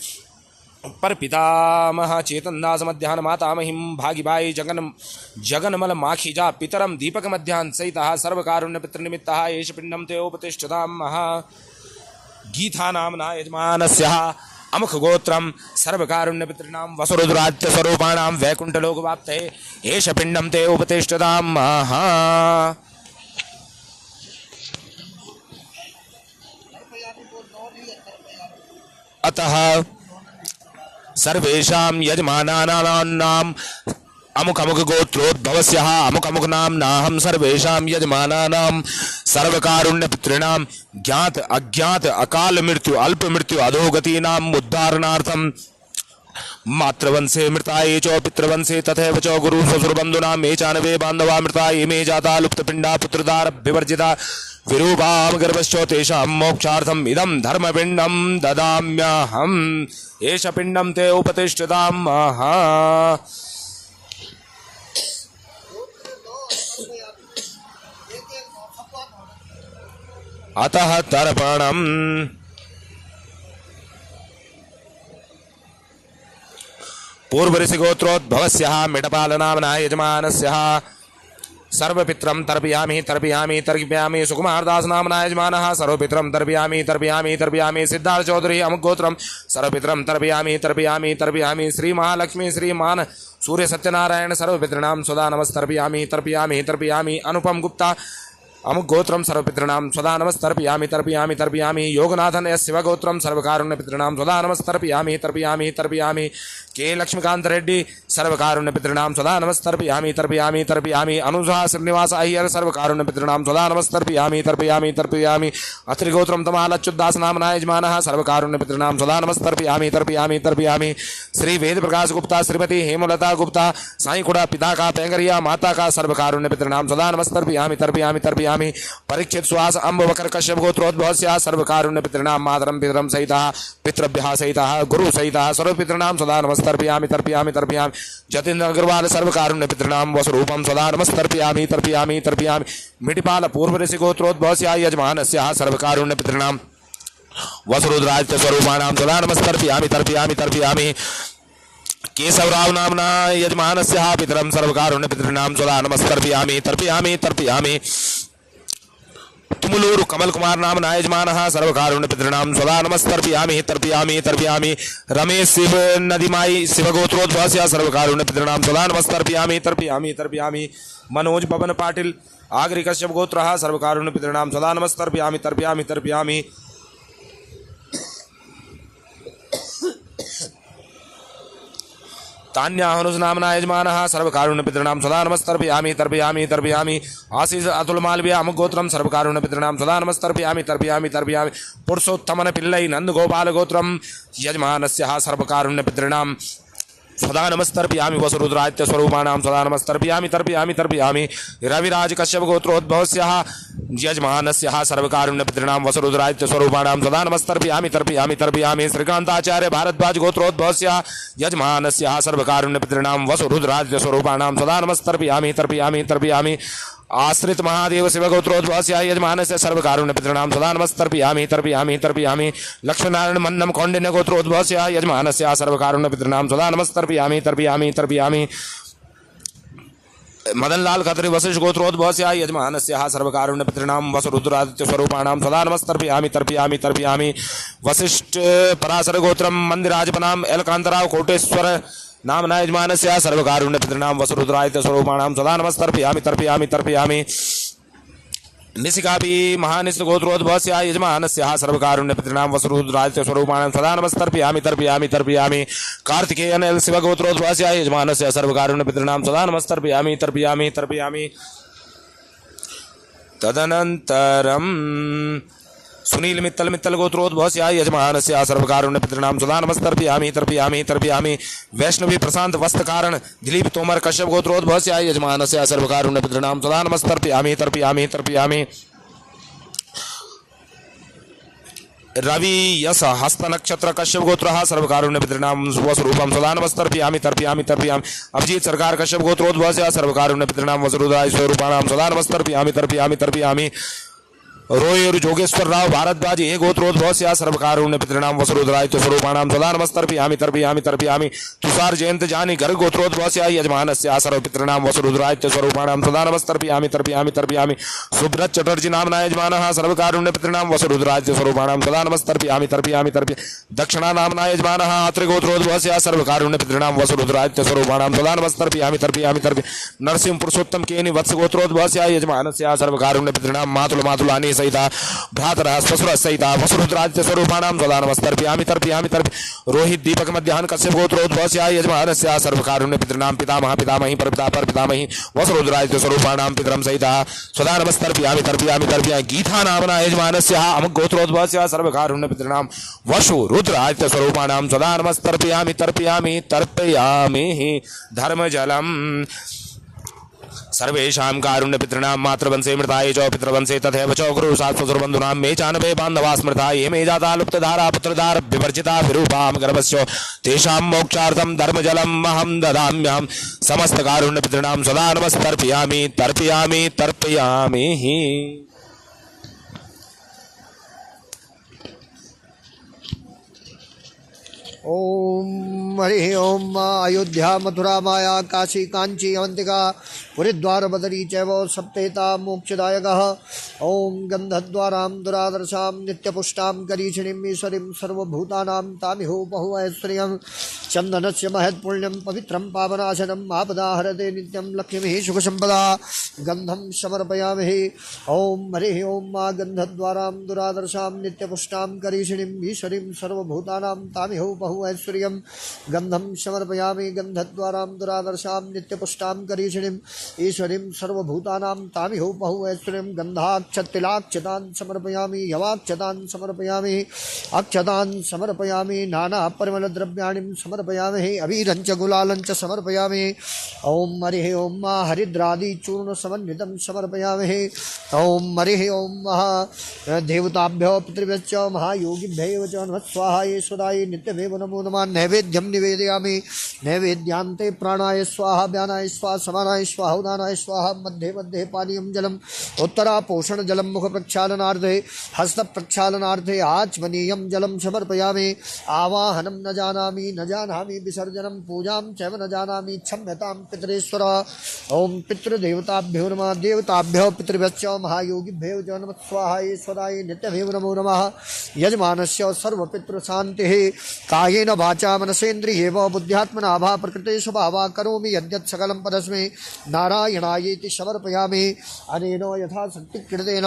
पर पितामह चेतनदास मध्याह्न मातामहीं भागीबाई जगनमल माखीजा पितरम दीपक मध्याह्न सहितः सर्वकारुण्य पितृनिमित्तः एष पिण्डं ते उपतिष्ठतां महा गीता नामना यजमानस्य अमुख गोत्रम सर्वकारुण्य पितॄणां वसुरुद्रात्य स्वरूपाणां वैकुंठलोकवाप्तये एष पिण्डं ते उपतिष्ठतां महा अतः सर्वेषां यजमानानाम् अमुक अमुक गोत्रोद्भवस्य अमुक अमुक नाम्नाहं सर्वेषां यजमानानां सर्वकारुण्य पितॄणां ज्ञात अज्ञात अकाल मृत्यु अल्प मृत्यु अधोगतीनाम् उद्धारणार्थं मातृवंशे मृता ये च पितृवंशे तथैव च गुरु श्वशुरबन्धूनां ये चानवे बान्धवा मृता ये मे जाता लुप्तपिण्डा पुत्रदारभिवर्जिता विरूपां गर्भश्च तेषां मोक्षार्थम् इदं धर्मपिण्डं ददाम्यहम् एष पिण्डं ते उपतिष्ठतां महा अतः तर्पणम् पूर्व ऋषि गोत्रोद्भवस्य मिडपाल नामना यजमानस्य सर्वपित्रं तर्पयामि तर्पयामि तर्पयामि सुकुमारदास नामना यजमानः सर्वपित्रं तर्पयामि तर्पयामि तर्पयामि सिद्धार्थ चौधरी अमुक सर्वपित्रं तर्पयामि तर्पयामि तर्पयामि श्री महालक्ष्मी श्रीमान सूर्य सत्यनारायण सर्वपितॄणां सदा नमस्तर्पयामि तर्पयामि तर्पयामि अनुपम गुप्ता अमुक गोत्रम सर्वपितॄणां सदा नमस्तर्पयामि तर्पयामि तर्पयामि योगनाथन एस शिवगोत्रम सर्वकारुण्य पितॄणां सदा नमस्तर्पयामि तर्पयामि तर्पयामि के लक्ष्मीकांत रेड्डी सर्वकारुण्य पितॄणां सदा नमस्तर्पयामि तर्पयामि तर्पयामि अनुजा श्रीनिवास अय्यर सर्वकारुण्य पितॄणां सदा नमस्तर्पयामि तर्पयामि तर्पयामि अत्रिगोत्रम तमाल अच्युतदास नामना यजमानः सर्वकारुण्य पितॄणां सदा नमस्तर्पयामि तर्पयामि तर्पयामि श्री वेद प्रकाश गुप्ता श्रीमती हेमलता गुप्ता साईकुड़ा पिता का पेंगरिया माता का सर्वकारुण्य पितॄणां सदा नमस्तर्पयामि तर्पयामि तर्पयामि परीक्षित सुहास अम्ब वकर कश्यप गोत्रोद्भवस्य सर्वकारुण्य पितॄणां मातरं पितरं सहितः पितृभ्यः सहितः गुरु सहितः सर्वपितॄणां सदा नमस्तर्पयामि तर्पयामि तर्पयामि जतीन्द्र अग्रवाल सर्वकारुण्य पितॄणां वसुरूपं सदा नमस्तर्पयामि तर्पयामि तर्पयामि मिटिपाल पूर्व ऋषि गोत्रोद्भवस्य यजमानस्य सर्वकारुण्य पितॄणां वसुरुद्राज स्वरूपाणां सदा नमस्तर्पयामि तर्पयामि तर्पयामि केशवराव नामना यजमानस्य पितरं सर्वकारुण्य पितॄणां सदा नमस्तर्पयामि तर्पयामि तर्पयामि तुमुलूरु कमल कुमार नामना यजमानः सर्वकारुण्य पितॄणां सदा नमस्तर्पयामि तर्पयामि तर्पयामि रमेश शिव नदीमाई शिवगोत्रोद्भवस्य सर्वकारुण्य पितॄणां सदा नमस्तर्पयामि तर्पयामि तर्पयामि मनोज पवन पाटिल आगरी कश्यप गोत्रः सर्वकारुण्य पितॄणां सदा नमस्तर्पयामि तर्पयामि तर्पयामि तान्या हनुज नामना यजमानः सर्वकारुण्य पितॄणां सदा नमस्तर्पयामि तर्पयामि तर्पयामि आशीष अतुल मालवीय अमुक गोत्रम सर्वकारुण्य पितॄणां सदा नमस्तर्पयामि तर्पयामि तर्पयामि पुरुषोत्तमन पिल्लै नंद गोपाल गोत्रम यजमानस्य सर्वकारुण्य पितॄणां सदा नमस्तर्पयामि वसुरुद्रादित्य स्वरूपाणां सदा नमस्तर्पयामि तर्पयामि तर्पयामि रविराज कश्यप गोत्रोद्भवस्य यजमानस्य सर्वकारुण्य पितॄणां वसुरुद्रादित्य स्वरूपाणां सदा नमस्तर्पयामि तर्पयामि तर्पयामि श्रीकांताचार्य भारद्वाज गोत्रोद्भवस्य यजमानस्य सर्वकारुण्य पितॄणां वसुरुद्रादित्य स्वरूपाणां सदा नमस्तर्पयामि तर्पयामि तर्पयामि आश्रित महादेव शिवगोत्रोद्भवस्य यजमानस्य सर्वकारुण्य पितॄणां सदा नमस्तर्पयामि तर्पयामि तर्पयामि लक्ष्मीनारायण मन्नम कौंडिन्य गोत्रोद्भवस्य यजमानस्य सर्वकारुण्य पितॄणां सदा नमस्तर्पयामि तर्पयामि तर्पयामि मदनलाल खत्री वशिष्ठ गोत्रोद्भवस्य यजमानस्य सर्वकारुण्य पितॄणां वसुरुद्रादित्य स्वरूपाणां सदा नमस्तर्पयामि तर्पयामि तर्पयामि वशिष्ठ पराशर गोत्रम मंदिराजपनाम एलकांतराव कोटेश्वर नामना यजमानस्य सर्वकारुण्य पितॄणां वसुरुद्रादित्य स्वरूपाणां सदा नमस्तर्पयामि तर्पयामि तर्पयामि निशिकापि महानिष्ठ गोत्रोद्भवस्य यजमानस्य सर्वकारुण्य पितॄणां वसुरुद्रादित्य स्वरूपाणां सदा नमस्तर्पयामि तर्पयामि तर्पयामि कार्तिकेयन एल शिवगोत्रोद्भवस्य यजमानस्य सर्वकारुण्य पितॄणां सदा नमस्तर्पयामि तर्पयामि तर्पयामि तदनन्तरं सुनील मित्तल मित्तल गोत्रोद्भवस्य यजमानस्य सर्वकारुण्य पितॄणां सदा नमस्तर्पयामि तर्पयामि तर्पयामि वैष्णवी प्रशांत वस्त्रकारण दिलीप तोमर कश्यप गोत्रोद्भवस्य यजमानस्य सर्वकारुण्य पितॄणां सदा नमस्तर्पयामि तर्पयामि तर्पयामि रवि यस हस्त नक्षत्र कश्यप गोत्रः सर्वकारुण्य पितॄणां स्वस्वरूपं सदा नमस्तर्पयामि तर्पयामि तर्पयामि अभिजीत सरकार कश्यप गोत्रोद्भवस्य सर्वकारुण्य पितॄणां वसुरुद्रादित्य स्वरूपाणां सदा नमस्तर्पयामि तर्पयामि तर्पयामि रोयर जोगेश्वर राव भारद्वाज ये गोत्रोद्भवस्य सर्वकारुण्य पितॄणां वसुरुद्रादित्य स्वरूपाणां सदा नमस्तर्पयामि तर्पयामि तर्पयामि तुषार जयंत जानी गर्ग गोत्रोद्भवस्य यजमानस्य सर्वपितॄणां वसुरुद्रादित्य स्वरूपाणां सदा नमस्तर्पयामि तर्पयामि तर्पयामि सुब्रत चटर्जी नामना यजमानः सर्वकारुण्य पितॄणां वसुरुद्रादित्य स्वरूपाणां सदा नमस्तर्पयामि तर्पयामि तर्पयामि दक्षिणा नामना यजमानः अत्रि गोत्रोद्भवस्य सर्वकारुण्य पितॄणां वसुरुद्रादित्य स्वरूपाणां सदा नमस्तर्पयामि तर्पयामि तर्पयामि नरसिंह पुरुषोत्तम केनि वत्स गोत्रोद्भवस्य यजमानस्य सर्वकारुण्य पितॄणां मातुल मातुलानि सहिता भ्रातरः स्वसुरः सहिता वसुरुद्रादित्य स्वरूपाणां सदा नमस्तर्पयामि तर्पयामि तर्पयामि रोहित दीपक मध्याह्न कश्यप गोत्रोद्भवस्य यजमानस्य सर्वकारुण्य पितॄणां पितामह पितामही परपिता परपितामही वसुरुद्रादित्य स्वरूपाणां पितरं सहिता सदा नमस्तर्पयामि तर्पयामि तर्पयामि गीता नामना यजमानस्य अमुक गोत्रोद्भवस्य सर्वकारुण्य पितॄणां वसुरुद्रादित्य स्वरूपाणां सदा नमस्तर्पयामि तर्पयामि तर्पयामि धर्मजलम् सर्वेषां कारुण्य पितॄणां मातृवंशे मृताये च पितृवंशे तथैव च गुरु शास्त्रबन्धूनां मे चानवे बान्धवा स्मृता ये मे जाता लुप्तधारा पुत्रधार विवर्जिता विरूपां गर्भस्य तेषां मोक्षार्थं धर्मजलम् अहं ददाम्यहं समस्त कारुण्य पितॄणां सदा नमस्तर्पयामि तर्पयामि तर्पयामि
ओम हरि ओम। अयोध्या मथुरा माया काशी कांची अवंतिका पुरीद्वार बदरी चैव सप्तेता मोक्षदायकः। ओम गंधद्वारां दुरादर्शां नित्यपुष्टां करीषिणीं ईश्वरीं सर्वभूतानां तामिहो बहुऐश्वर्यं चन्दनस्य महत्पुण्यं पवित्रं पावनाशनं आपदाहरते नित्यं लक्ष्मीः सुखसम्पदा गन्धं समर्पयामहे। ओम हरि ओम। गंधद्वारां दुरादर्शां नित्यपुष्टां करीषिणीं ईश्वरीं सर्वभूतानां तामिहो बहुऐश्वर्यं गन्धं समर्पयामि। गन्धद्वारां दुरादर्शां नित्यपुष्टां करीषिणीं ईश्वरीं सर्वभूतानां तामिहो बहुऐश्वर्यं गन्धाक्षतिलाक्षतान् समर्पयामि। यवाक्षतान् समर्पयामि। अक्षतान् समर्पयामि। नानापरिमलद्रव्याणि समर्पयामि। अबीरञ्च गुलालञ्च समर्पयामि। ओम हरिः ओम। हरिद्रादिचूर्णसमन्वितं समर्पयामि। ओम हरिः ओम। देवताभ्यो पितृभ्यश्च महायोगिभ्यो च नमः स्वाहा ईश्वराय नित्यमेव नमो नमः। नैवेद्यं निवेदयामि। नैवेद्यान्ते प्राणाय स्वाहा व्यानाय स्वाहा समानाय स्वाहा उदानाय स्वाहा मध्ये मध्ये पानीयं जलम् उत्तरा पोषण जलम मुख प्रक्षालनार्थे हस्त प्रक्षालनार्थे आचमनीयं जलम समर्पयामि। आवाहनं न जानामि विसर्जनं पूजां चैव न जानामि क्षम्यतां पितरेश्वर। ओम पितृदेवताभ्यो नमः। देवताभ्यो पितृभ्यश्च महायोगिभ्यो च नमः स्वाहा ईश्वराय नित्यमेव नमो नमः। यजमानस्य सर्वपितृशान्तिः कायेन वाचा मनसेन्द्रियेव बुद्ध्यात्मना वा प्रकृते स्वभावा करोमि यद्यत् सकलं परस्मै नारायणायेति समर्पयामि। अनेन यथाशक्ति कृतेन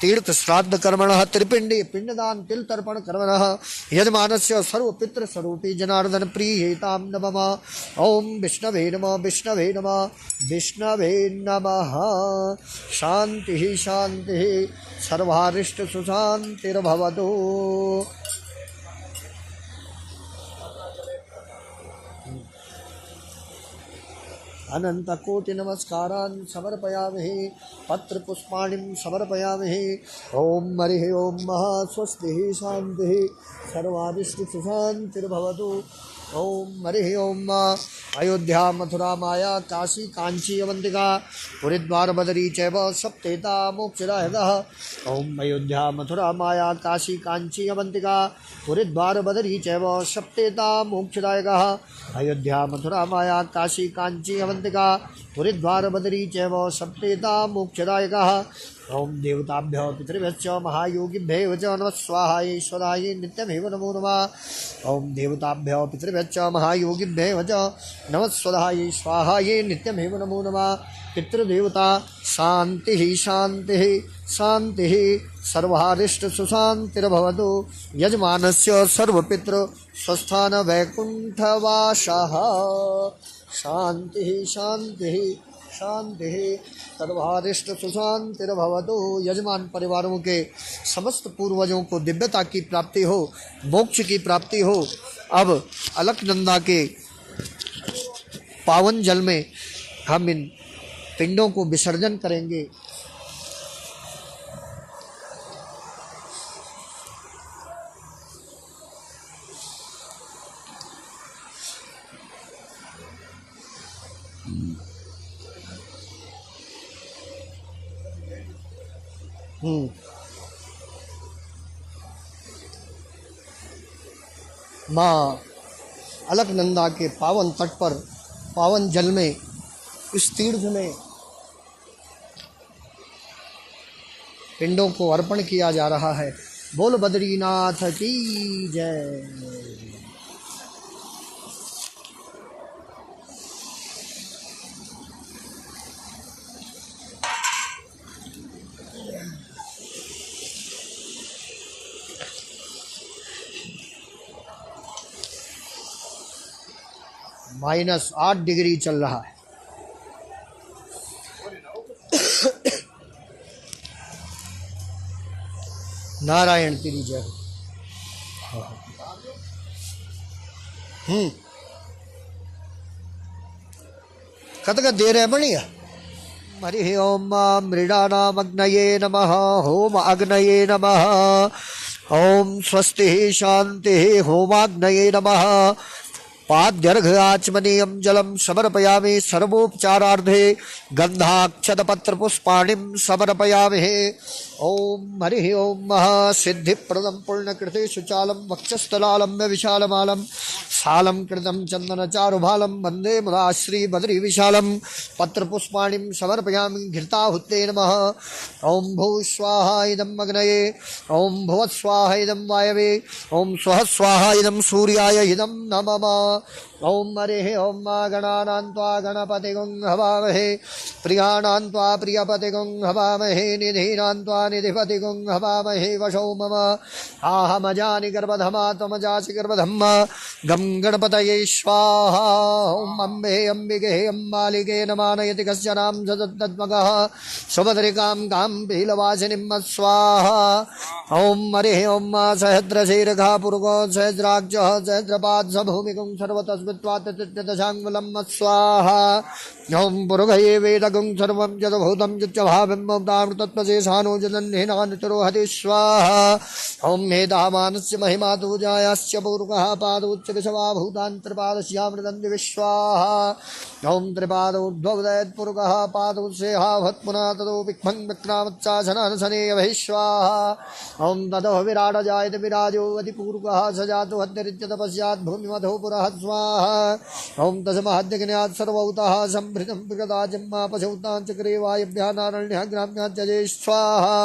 तीर्थश्राद्धकर्मणः त्रिपिण्डी पिण्डदान तिलतर्पण कर्मणः यजमानस्य सर्वपितृस्वरूपी जनार्दन प्रीयेतां नमः। ओम विष्णवे नमः। विष्णवे नमः। विष्णवे नमः। शान्तिः शान्तिः सर्वारिष्ट सुशान्तिर्भवतु। अनंतकोटि नमस्कारान् समर्पयामि। पत्र पुष्पाणिं समर्पयामि। ओम हरिः ओम। स्वस्तिः शान्तिः सर्वारिष्ट सुशान्तिर्भवतु। ओम हरिः ओम। अयोध्या मथुरा माया काशी कांची अवंतिका पुरीद्वार बदरी चैव सप्तेता मोक्षदायकः। ओम अयोध्या मथुरा माया काशी कांची अवंतिका पुरीद्वार बदरी चैव सप्तेता मोक्षदायकः। अयोध्या मथुरा माया काशी कांची अवंतिका पुरीद्वार बदरी चैव सप्तेता मोक्षदायकः। ओम देवताभ्यो पितृभ्यश्च महायोगिभ्यो च नमः स्वाहा ईश्वराय नित्यमेव नमो नमः। ओम देवताभ्यो पितृभ्यश्च महायोगिभ्यो च नमः स्वाहाय स्वाहाय नित्यमेव नमो नमः। पितृदेवता शान्तिः शान्तिः शान्तिः सर्वारिष्ट सुशान्तिर्भवतु। यजमानस्य सर्वपितृ स्वस्थान वैकुण्ठवासः। शान्तिः शान्तिः शान्तिः सर्वारिष्ट सुशान्तिर्भवतु। यजमान परिवारों के समस्त पूर्वजों को दिव्यता की प्राप्ति हो, मोक्ष की प्राप्ति हो। अब अलकनंदा के पावन जल में हम इन पिंडों को विसर्जन करेंगे। माँ अलकनंदा के पावन तट पर पावन जल में इस तीर्थ में पिंडों को अर्पण किया जा रहा है। बोल बद्रीनाथ की जय। -8 डिग्री चल रहा है। नारायण तेरी जय। कतक देर है बढ़िया। हरि ओम मृडानामग्नये नमः। होम अग्नये नमः। ओम स्वस्ति शांति होमाग्नये नमः। पाद्यर्घ्याचमनीयं जलं समर्पयामि सर्वोपचारार्थे गन्धाक्षतपत्रपुष्पाणिं समर्पयामि। ओम हरि ओम महासिद्धिप्रदं पूर्णकृतेषु चालं वक्षस्थलालम्ब्य विशालमालं सालं कृतं चन्दनचारुभालं वन्दे मुदा श्रीबद्रीविशालं पत्रपुष्पाणिं समर्पयामि घृताहुत्ते नमः। ओम भू स्वाहा इदम् अग्नये, ओम भुवः स्वाहा इदं वायवे, ओम स्वः स्वाहा इदं सूर्याय इदं नमः। ओम हरिः ओम गणानां त्वा गणपतिगुं हवामहे, प्रियाणां त्वा प्रियपतिगुं हवामहे, निधीनां त्वा निधिपतिगुं हवामहे। वशो मम आहमजानि गर्भधमा त्वमजासि गर्भधम्मा गं गणपतये स्वाहा। ओम अम्बे अम्बिके अम्बालिके नमानयति कस्यनां सदत्तद्मगः सुभद्रिकां गां पीलवासिनीं स्वाहा। ओम हरिः ओम सहस्रशीर्घा पुरुगो सहस्राक्षः सहस्रपाद भूमिकुं सर्वतस्मित्वात्तदशाङ्गुलं स्वाहा। ओम पुरुगये वेदगुं सर्वं यद्भूतं यच्चभावं ममतामृतत्वशेषानो जदन्नेनानुचरोहति स्वाहा। ओम मेधामानस्य महिमा तूजायास्य पूर्वः पादोच्च विषवा भूतान्तर्पादस्यामृतं विश्वाहा। ओम त्रिपादोर्ध्वोदयत्पुरुगः पादोत्सेहाभत्पुनः ततो विक्मं विक्रामच्चासनानसनेयभि स्वाहा। ओम ततो विराट जायते विराजो अतिपूर्वः स जातो हत्यरित्यतपस्यात् भूमिमधो पुरः स्वाहा। ओम तस्माद्यज्ञात् सर्वभूतः संभृतं विगताजन्मापशौतां चक्रे वायव्यः नारण्यः ग्राम्यः त्यजे स्वाहा।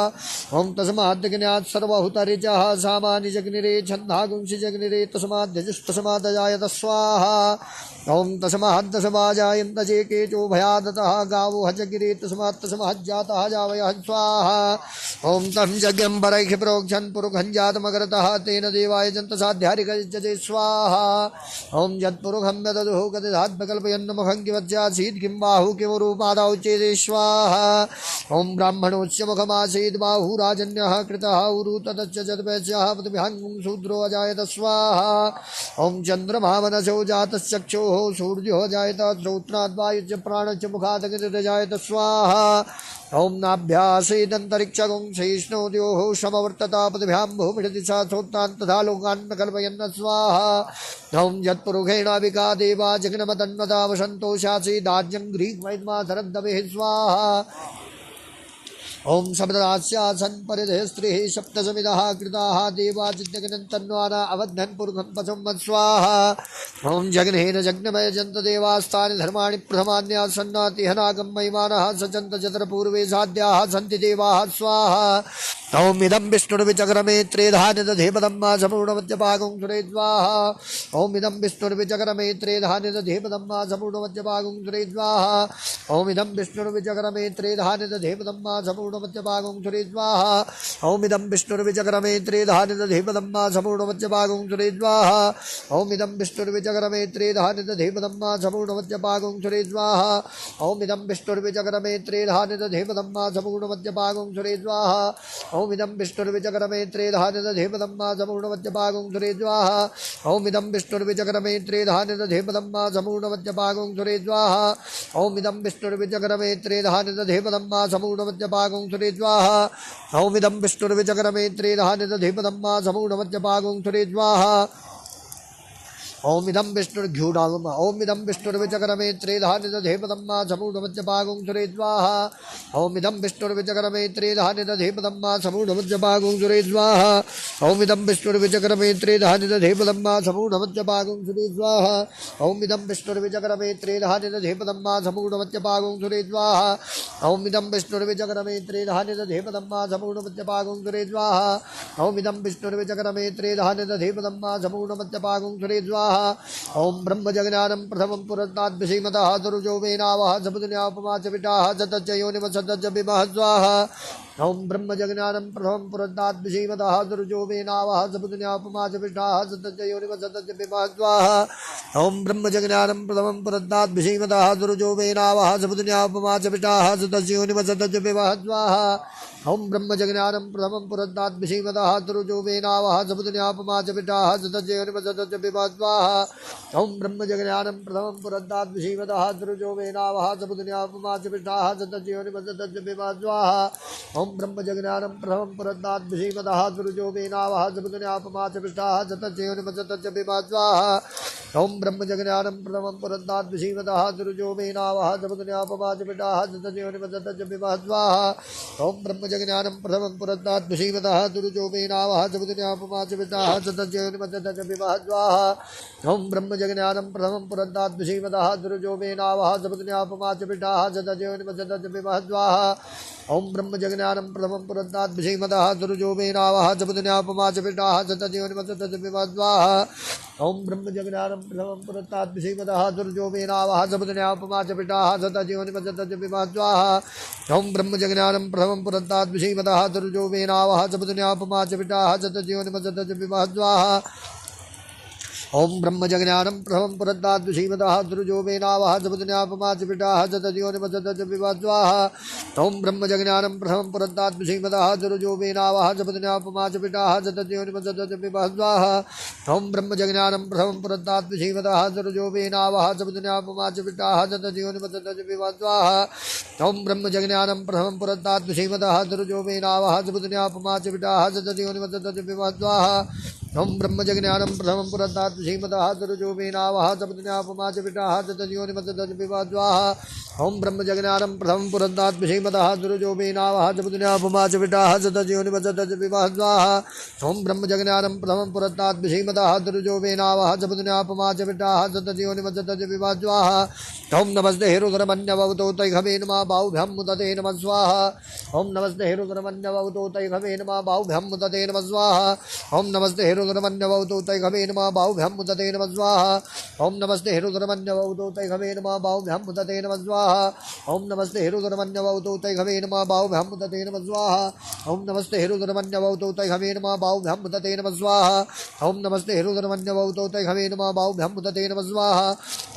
ओम तस्माद्यज्ञात् सर्वभूतरिचः सामान्यजग्निरे छन्दागुंसि जग्निरे तस्माद्यजुस्तस्मादजायत स्वाहा। ओम तस्माद्दशमाजायन्त चेकेचो भयादतः गावो हजगिरे तस्मात्तस्माज्जातः जावयः स्वाहा। ओम तं यज्ञं परैः प्रोक्षन् पुरुखं जातमगरतः तेन देवाय जन्तसाध्यारिकजजे स्वाहा। ओम यत्पुरुखं यददुः गतिधात्मकल्पयन्नमुखं किमस्यासीत् किं बाहु किमुरूपादौ चेदे स्वाहा। ओम ब्राह्मणोच्च मुखमासीत् बाहुराजन्यः कृतः उरु ततश्च जद्वैस्यः पृथिव्याङ्गुं शूद्रो अजायत स्वाहा। ओम चन्द्रमा मनसो जातश्चक्षुः सूर्यो जायत श्रोत्राद्वायुश्च प्राणश्च मुखादग्निर्जायत स्वाहा। ओम नाभ्यासेदन्तरिक्षगुं सहिष्णुद्योः समवर्तता पृथिव्यां भूमिषदिशा श्रोत्रान् तथा लोकान् कल्पयन्न स्वाहा। ओम यत्पुरुषेणाविका देवा जग्नमतन्वता वसन्तो शासीदाज्यं ग्रीक्मैद्मा शरद्दवेः स्वाहा। ओम शब्दरास्यासन् परिधे स्त्रीः सप्तसमिदः कृताः देवाजित्यग्नन्तन्वाना अवध्नन् पुरुखं पशुं स्वाहा। ओम जग्नेन जग्नमय जन्त देवास्तानि धर्माणि प्रथमान्यासन्नातिहनागं महिमानः सचन्त चतुर्पूर्वे साध्याः सन्ति देवाः स्वाहा। ओम इदं विष्णुर्विचक्रमे त्रेधान्यदधे पदम्मा सम्पूर्णमध्यभागं सुरे स्वाहा। ओम इदं विष्णुर्विचक्रमे त्रेधान्यदधे पदम्मा सम्पूर्णमध्यभागं सुरे स्वाहा। ओम इदं विष्णुर्विचक्रमे त्रेधान्यदधे पदम्मा सम्पूर्णमध्यभागं सुरे स्वाहा। ओम इदं विष्णुर्विचक्रमे त्रेधान्यदधे पदम्मा सम्पूर्णमध्यभागं सुरे स्वाहा। ओम इदं विष्णुर्विचक्रमे त्रेधान्यदधे पदम्मा सम्पूर्णमध्यभागं सुरे स्वाहा। ओम इदं विष्णुर्विचक्रमे त्रेधान्यदधे पदम्मा सम्पूर्णमध्यभागं सुरे स्वाहा। ओम इदं विष्णुर्विचक्रमे त्रेधान्यदधे पदम्मा सम्पूर्णमध्यभागं सुरे स्वाहा। ओम इदं विष्णुर्विचक्रमे त्रेधान्यदधे पदम्मा सम्पूर्णमध्यभागं सुरे स्वाहा। ओम इदं विष्णुर्विचक्रमे त्रेधान्यदधे पदम्मा सम्पूर्णमध्यभागं सुरे स्वाहा। ओम इदं विष्णुर्विचक्रमे त्रेधान्यदधे पदम्मा सम्पूर्णमध्यभागं सुरे स्वाहा। ओम इदं विष्णुर्घ्यूडागम ओम इदं विष्णुर्विचक्रमे त्रेधान्यदधे पदम्मा सम्पूर्णमध्यभागं सुरे स्वाहा। ओम इदं विष्णुर्विचक्रमे त्रेधान्यदधे पदम्मा सम्पूर्णमध्यभागं सुरे स्वाहा। ओम इदं विष्णुर्विचक्रमे त्रेधान्यदधे पदम्मा सम्पूर्णमध्यभागं सुरे स्वाहा। ओम इदं विष्णुर्विचक्रमे त्रेधान्यदधे पदम्मा सम्पूर्णमध्यभागं सुरे स्वाहा। ओम इदं विष्णुर्विचक्रमे त्रेधान्यदधे पदम्मा सम्पूर्णमध्यभागं सुरे स्वाहा। ओम इदं विष्णुर्विचक्रमे त्रेधान्यदधे पदम्मा सम्पूर्णमध्यभागं सुरे स्वाहा। ओम ब्रह्मजज्ञानं प्रथमं पुरस्तात् विषीमतः दुरुजो वेनावः सपुदन्यापमा च विटाः सतच्च योनिव सतच्च विमः स्वाहा। ओम ब्रह्मजज्ञानं प्रथमं पुरस्तात् विषीमतः दुरुजो वेनावः सपुदन्यापमा च विटाः सतच्च योनिव सतच्च विमः स्वाहा। ओम ब्रह्मजज्ञानं प्रथमं पुरस्तात् विषीमतः दुरुजो वेनावः सपुदन्यापमा च विटाः सतच्च योनिव सतच्च विमः स्वाहा। ओम ब्रह्मजज्ञानं प्रथमं पुरस्तात् विषीमतः दुरुजो वेनावः सपुदन्यापमा च विटाः सतच्च योनिव सतच्च विमः स्वाहा। स्वाहा ओम ब्रह्म जगन्यानं प्रथमं पुरन्दात् विषीमतः दुर्जो वेनावः समुद्रन्यापमाच विष्टाः सतज्योनिमसतज्जपिमा स्वाहा ओम ब्रह्म जगन्यानं प्रथमं पुरन्दात् विषीमतः दुर्जो वेनावः समुद्रन्यापमाच विष्टाः सतज्योनिमसतज्जपिमा स्वाहा ओम ब्रह्म जगन्यानं प्रथमं पुरन्दात् विषीमतः दुर्जो वेनावः समुद्रन्यापमाच विष्टाः सतज्योनिमसतज्जपिमा स्वाहा ओम ब्रह्म जगन्यानं प्रथमं पुरन्दात् विषीमतः दुर्जो वेनावः समुद्रन्यापमाच विष्टाः सतज्योनिमसतज्जपिमा स्वाहा ओम ब्रह्म जगन्यानं प्रथमं पुरन्दात् विषीमतः दुर्जो वेनावः समुद्रन्यापमाच विष्टाः सतज्योनिमसतज्जपिमा स्वाहा ओम ब्रह्म जगन्यानं प्रथमं पुरन्दात् विषीमतः दुर्जो वेनावः समुद्रन्यापमाच विष्टाः सतज्योनिमसतज्जपिमा स्वाहा ओम ब्रह्म जगन्यानं प्रथमं पुरन्दात् विषीमतः दुर्जो वेनावः समुद्रन्यापमाच विष्टाः सतज्योनिमसतज्जपिमा स्वाहा ओम ब्रह्म जगन्यानं प्रथमं पुरन्दात् विषीमतः दुर्जो वेनावः समुद्रन्यापमाच विष्टाः सतज्योनिमसतज्जपिमा स्वाहा ओम ब्रह्म जगन्यानं प्रथमं पुरन्दात् विषीमतः दुर्जो वेनावः समुद्रन्यापमाच विष्टाः सतज्योनिमसतज्जपिमा स्वाहा ओम ब्रह्म जगन्यानं प्रथमं पुरन्दात् विषीमतः दुर्जो वेनावः समुद्रन्यापमाच विष्टाः सतज्योनिमसतज्जपिमा स्वाहा ओम ब्रह्म जगन्यानं प्रथमं पुरन्दात् विषीमतः दुर्जो वेनावः समुद्रन्यापमाच विष्टाः सतज्योनिमसतज्जपिमा स्वाहा ओम ब्रह्म जगन्यानं प्रथमं पुरन्दात् विषीमतः दुर्जो वेनावः समुद्रन्यापमाच विष्टाः सतज्योनिमसतज्जपिमा स्वाहा ओम ब्रह्म जगन्यानं प्रथमं पुरन्दात् विषीमतः दुर्जो वेनावः समुद्रन्यापमाच विष्टाः सतज्योनिमसतज्जपिमा स्वाहा ओम ब्रह्म जगन्यानं प्रथमं पुरन्दात् विषीमतः दुर्जो वेनावः समुद्रन्यापमाच विष्टाः सतज्योनिमसतज्जपिमा स्वाहा ओम ब्रह्म जगन्यानं प्रथमं पुरन्दात् विषीमतः दुर्जो वेनावः समुद्रन्यापमाच विष्टाः सतज्योनिमसतज्जपिमा स्वाहा ओम नमस्ते हेरुधरमन्यवतो तैघवे नमः बाहुभ्यां मुदते नमः स्वाहा ओम नमस्ते हेरुधरमन्यवतो तैघवे नमः बाहुभ्यां मुदते नमः स्वाहा ओम नमस्ते हेरुधरमन्यवतो तैघवे नमः बाहुभ्यां मुदते नमः स्वाहा ओम नमस्ते हेरुधरमन्यवतो तैघवे नमः बाहुभ्यां मुदते नमः स्वाहा ओम नमस्ते हेरुधरमन्यवतो तैघवे नमः बाहुभ्यां मुदते नमः स्वाहा ओम नमस्ते हेरुधरमन्यवतो तैघवे नमः बाहुभ्यां मुदते नमः स्वाहा ओम नमस्ते हेरुधरमन्यवतो तैघवे नमः बाहुभ्यां मुदते नमः स्वाहा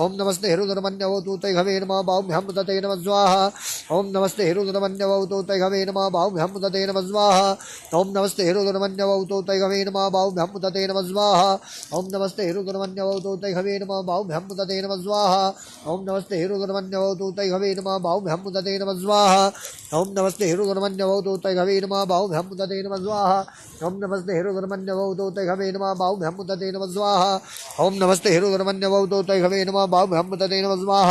ओम नमस्ते हेरुधरमन्यवतो तैघवे नमः बाहुभ्यां मुदते नमः स्वाहा ओम नमस्ते हेरुधरमन्यवतो तैघवे नमः बाहुभ्यां मुदते नमः स्वाहा ओम नमस्ते हेरुधरमन्यवतो तैघवे नमः बाहुभ्यां मुदते नमः स्वाहा ओम नमस्ते हेरुधरमन्यवतो तैघवे नमः बाहुभ्यां मुदते नमः स्वाहा ओम नमस्ते हेरुधरमन्यवतो तैघवे नमः बाहुभ्यां मुदते नमः स्वाहा ओम नमस्ते हेरुधरमन्यवतो तैघवे नमः बाहुभ्यां मुदते नमः स्वाहा ओम नमस्ते हेरुधरमन्यवतो तैघवे नमः बाहुभ्यां मुदते नमः स्वाहा ओम नमस्ते हेरुधरमन्यवतो तैघवे नमः बाहुभ्यां मुदते नमः स्वाहा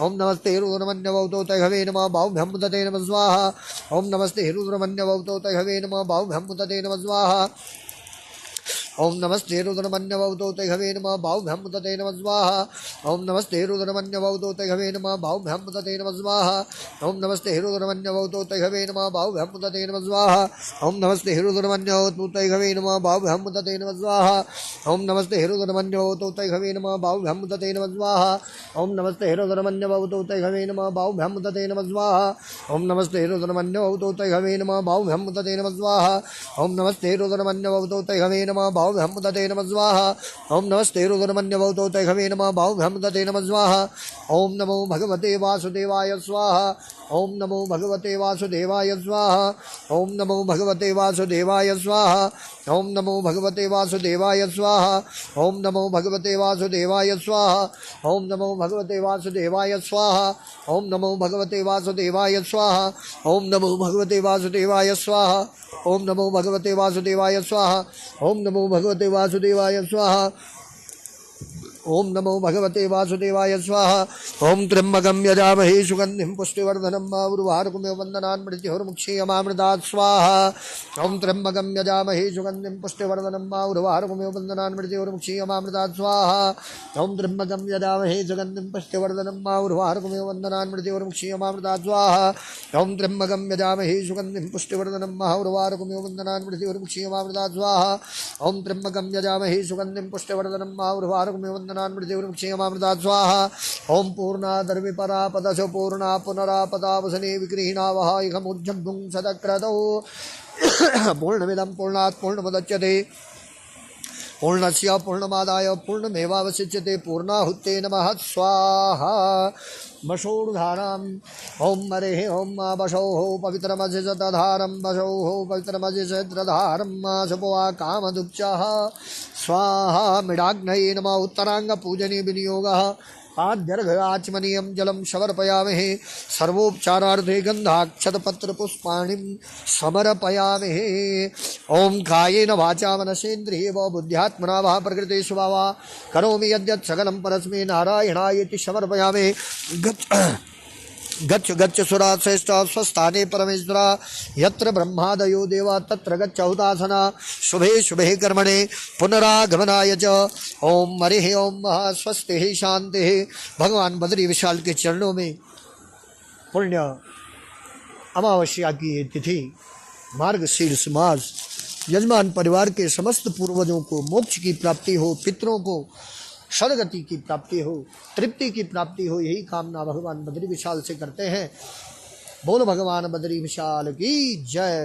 ओम नमस्ते हेरुधरमन्यवतो तैघवे नमः बाहुभ्यां मुदते नमः स्वाहा ओम नमस्ते हेरुधरमन्यवतो तैघवे नमः बाहुभ्यां मुदते नमः स्वाहा ओम नमस्ते हेरुधरमन्यवतो तैघवे नमः बाहुभ्यां मुदते नमः स्वाहा ओम नमस्ते हेरुधरमन्यवतो तैघवे नमः बाहुभ्यां मुदते नमः स्वाहा ओम नमस्ते हेरुधरमन्यवतो तैघवे नमः बाहुभ्यां मुदते नमः स्वाहा ओम नमस्ते हेरुधरमन्यवतो तैघवे नमः बाहुभ्यां मुदते नमः स्वाहा ओम नमस्ते हेरुधरमन्यवतो तैघवे नमः बाहुभ्यां मुदते नमः स्वाहा ओम नमस्ते हेरुधरमन्यवतो तैघवे नमः बाहुभ्यां मुदते नमः स्वाहा ओम नमस्ते हेरुधरमन्यवतो तैघवे नमः बाहुभ्यां मुदते नमः स्वाहा ओम नमस्ते हेरुधरमन्यवतो तैघवे नमः बाहुभ्यां मुदते नमः स्वाहा ओम नमस्ते हेरुधरमन्यवतो तैघवे नमः बाहुभ्यां मुदते नमः स्वाहा ओम नमो भगवते वासुदेवाय स्वाहा ओम नमो भगवते वासुदेवाय स्वाहा ओम नमो भगवते वासुदेवाय स्वाहा ओम नमो भगवते वासुदेवाय स्वाहा ओम नमो भगवते वासुदेवाय स्वाहा ओम नमो भगवते वासुदेवाय स्वाहा ओम नमो भगवते वासुदेवाय स्वाहा ओम नमो भगवते वासुदेवाय स्वाहा ओम नमो भगवते वासुदेवाय स्वाहा ओम नमो भगवते वासुदेवाय स्वाहा ओम नमो भगवते वासुदेवाय स्वाहा ओम त्र्यंबकं यजामहे सुगंधिं पुष्टिवर्धनं उर्वारुकमिव वन्दनान् मृत्युर्मुक्षीयमामृतात् स्वाहा ओम त्र्यंबकं यजामहे सुगंधिं पुष्टिवर्धनं उर्वारुकमिव वन्दनान् मृत्युर्मुक्षीयमामृतात् स्वाहा ओम त्र्यंबकं यजामहे सुगंधिं पुष्टिवर्धनं उर्वारुकमिव वन्दनान् मृत्युर्मुक्षीयमामृतात् स्वाहा ओम त्र्यंबकं यजामहे सुगंधिं पुष्टिवर्धनं उर्वारुकमिव वन्दनान् मृत्युर्मुक्षीयमामृतात् स्वाहा ओम त्र्यंबकं यजामहे सुगंधिं पुष्टिवर्धनं उर्वारुकमिव वन्दनान् मृत्युर्मुक्षीयमामृतात् स्वाहा ओम पूर्णादर्विपरापदशो पूर्णा पुनरापदावसने विगृहीणावः इहमुज्जम्भुं सदक्रतौ पूर्णमिदं पूर्णात् पूर्णमुदच्यते पूर्णस्य पूर्णमादाय पूर्णमेवावशिष्यते पूर्णाहुते नमः स्वाहा वशोर्धारम् ओम हरे ओम वशो पवित्रमजिषद्धारं वशो पवित्रमजिषद्धारं शुभवा कामदुक्षः स्वाहा मृडाग्नये नमः उत्तरांगपूजने विनियोगः आद्यर्घ्याचमनीयं जलं समर्पयामहे सर्वोपचारार्थे गन्धाक्षतपत्रपुष्पाणिं समर्पयामहे ओम कायेन वाचा मनसेन्द्रिये व बुद्ध्यात्मना वा प्रकृते स्वभावा करोमि यद्यत् सकलं परस्मै नारायणायेति समर्पयामि गच्छ गच्छ सुरा श्रेष्ठ स्वस्थाने परमेश्वरा यत्र ब्रह्मादयो देवा तत्र गच्छ हुतासना शुभे शुभे कर्मणे पुनरागमनाय च ओम हरिः ओम स्वस्ति शांति। भगवान बद्री विशाल के चरणों में पुण्य अमावस्या की ये तिथि मार्गशीर्ष मास यजमान परिवार के समस्त पूर्वजों को मोक्ष की प्राप्ति हो, पितरों को सदगति की प्राप्ति हो, तृप्ति की प्राप्ति हो, यही कामना भगवान बद्री विशाल से करते हैं। बोल भगवान बद्री विशाल की जय।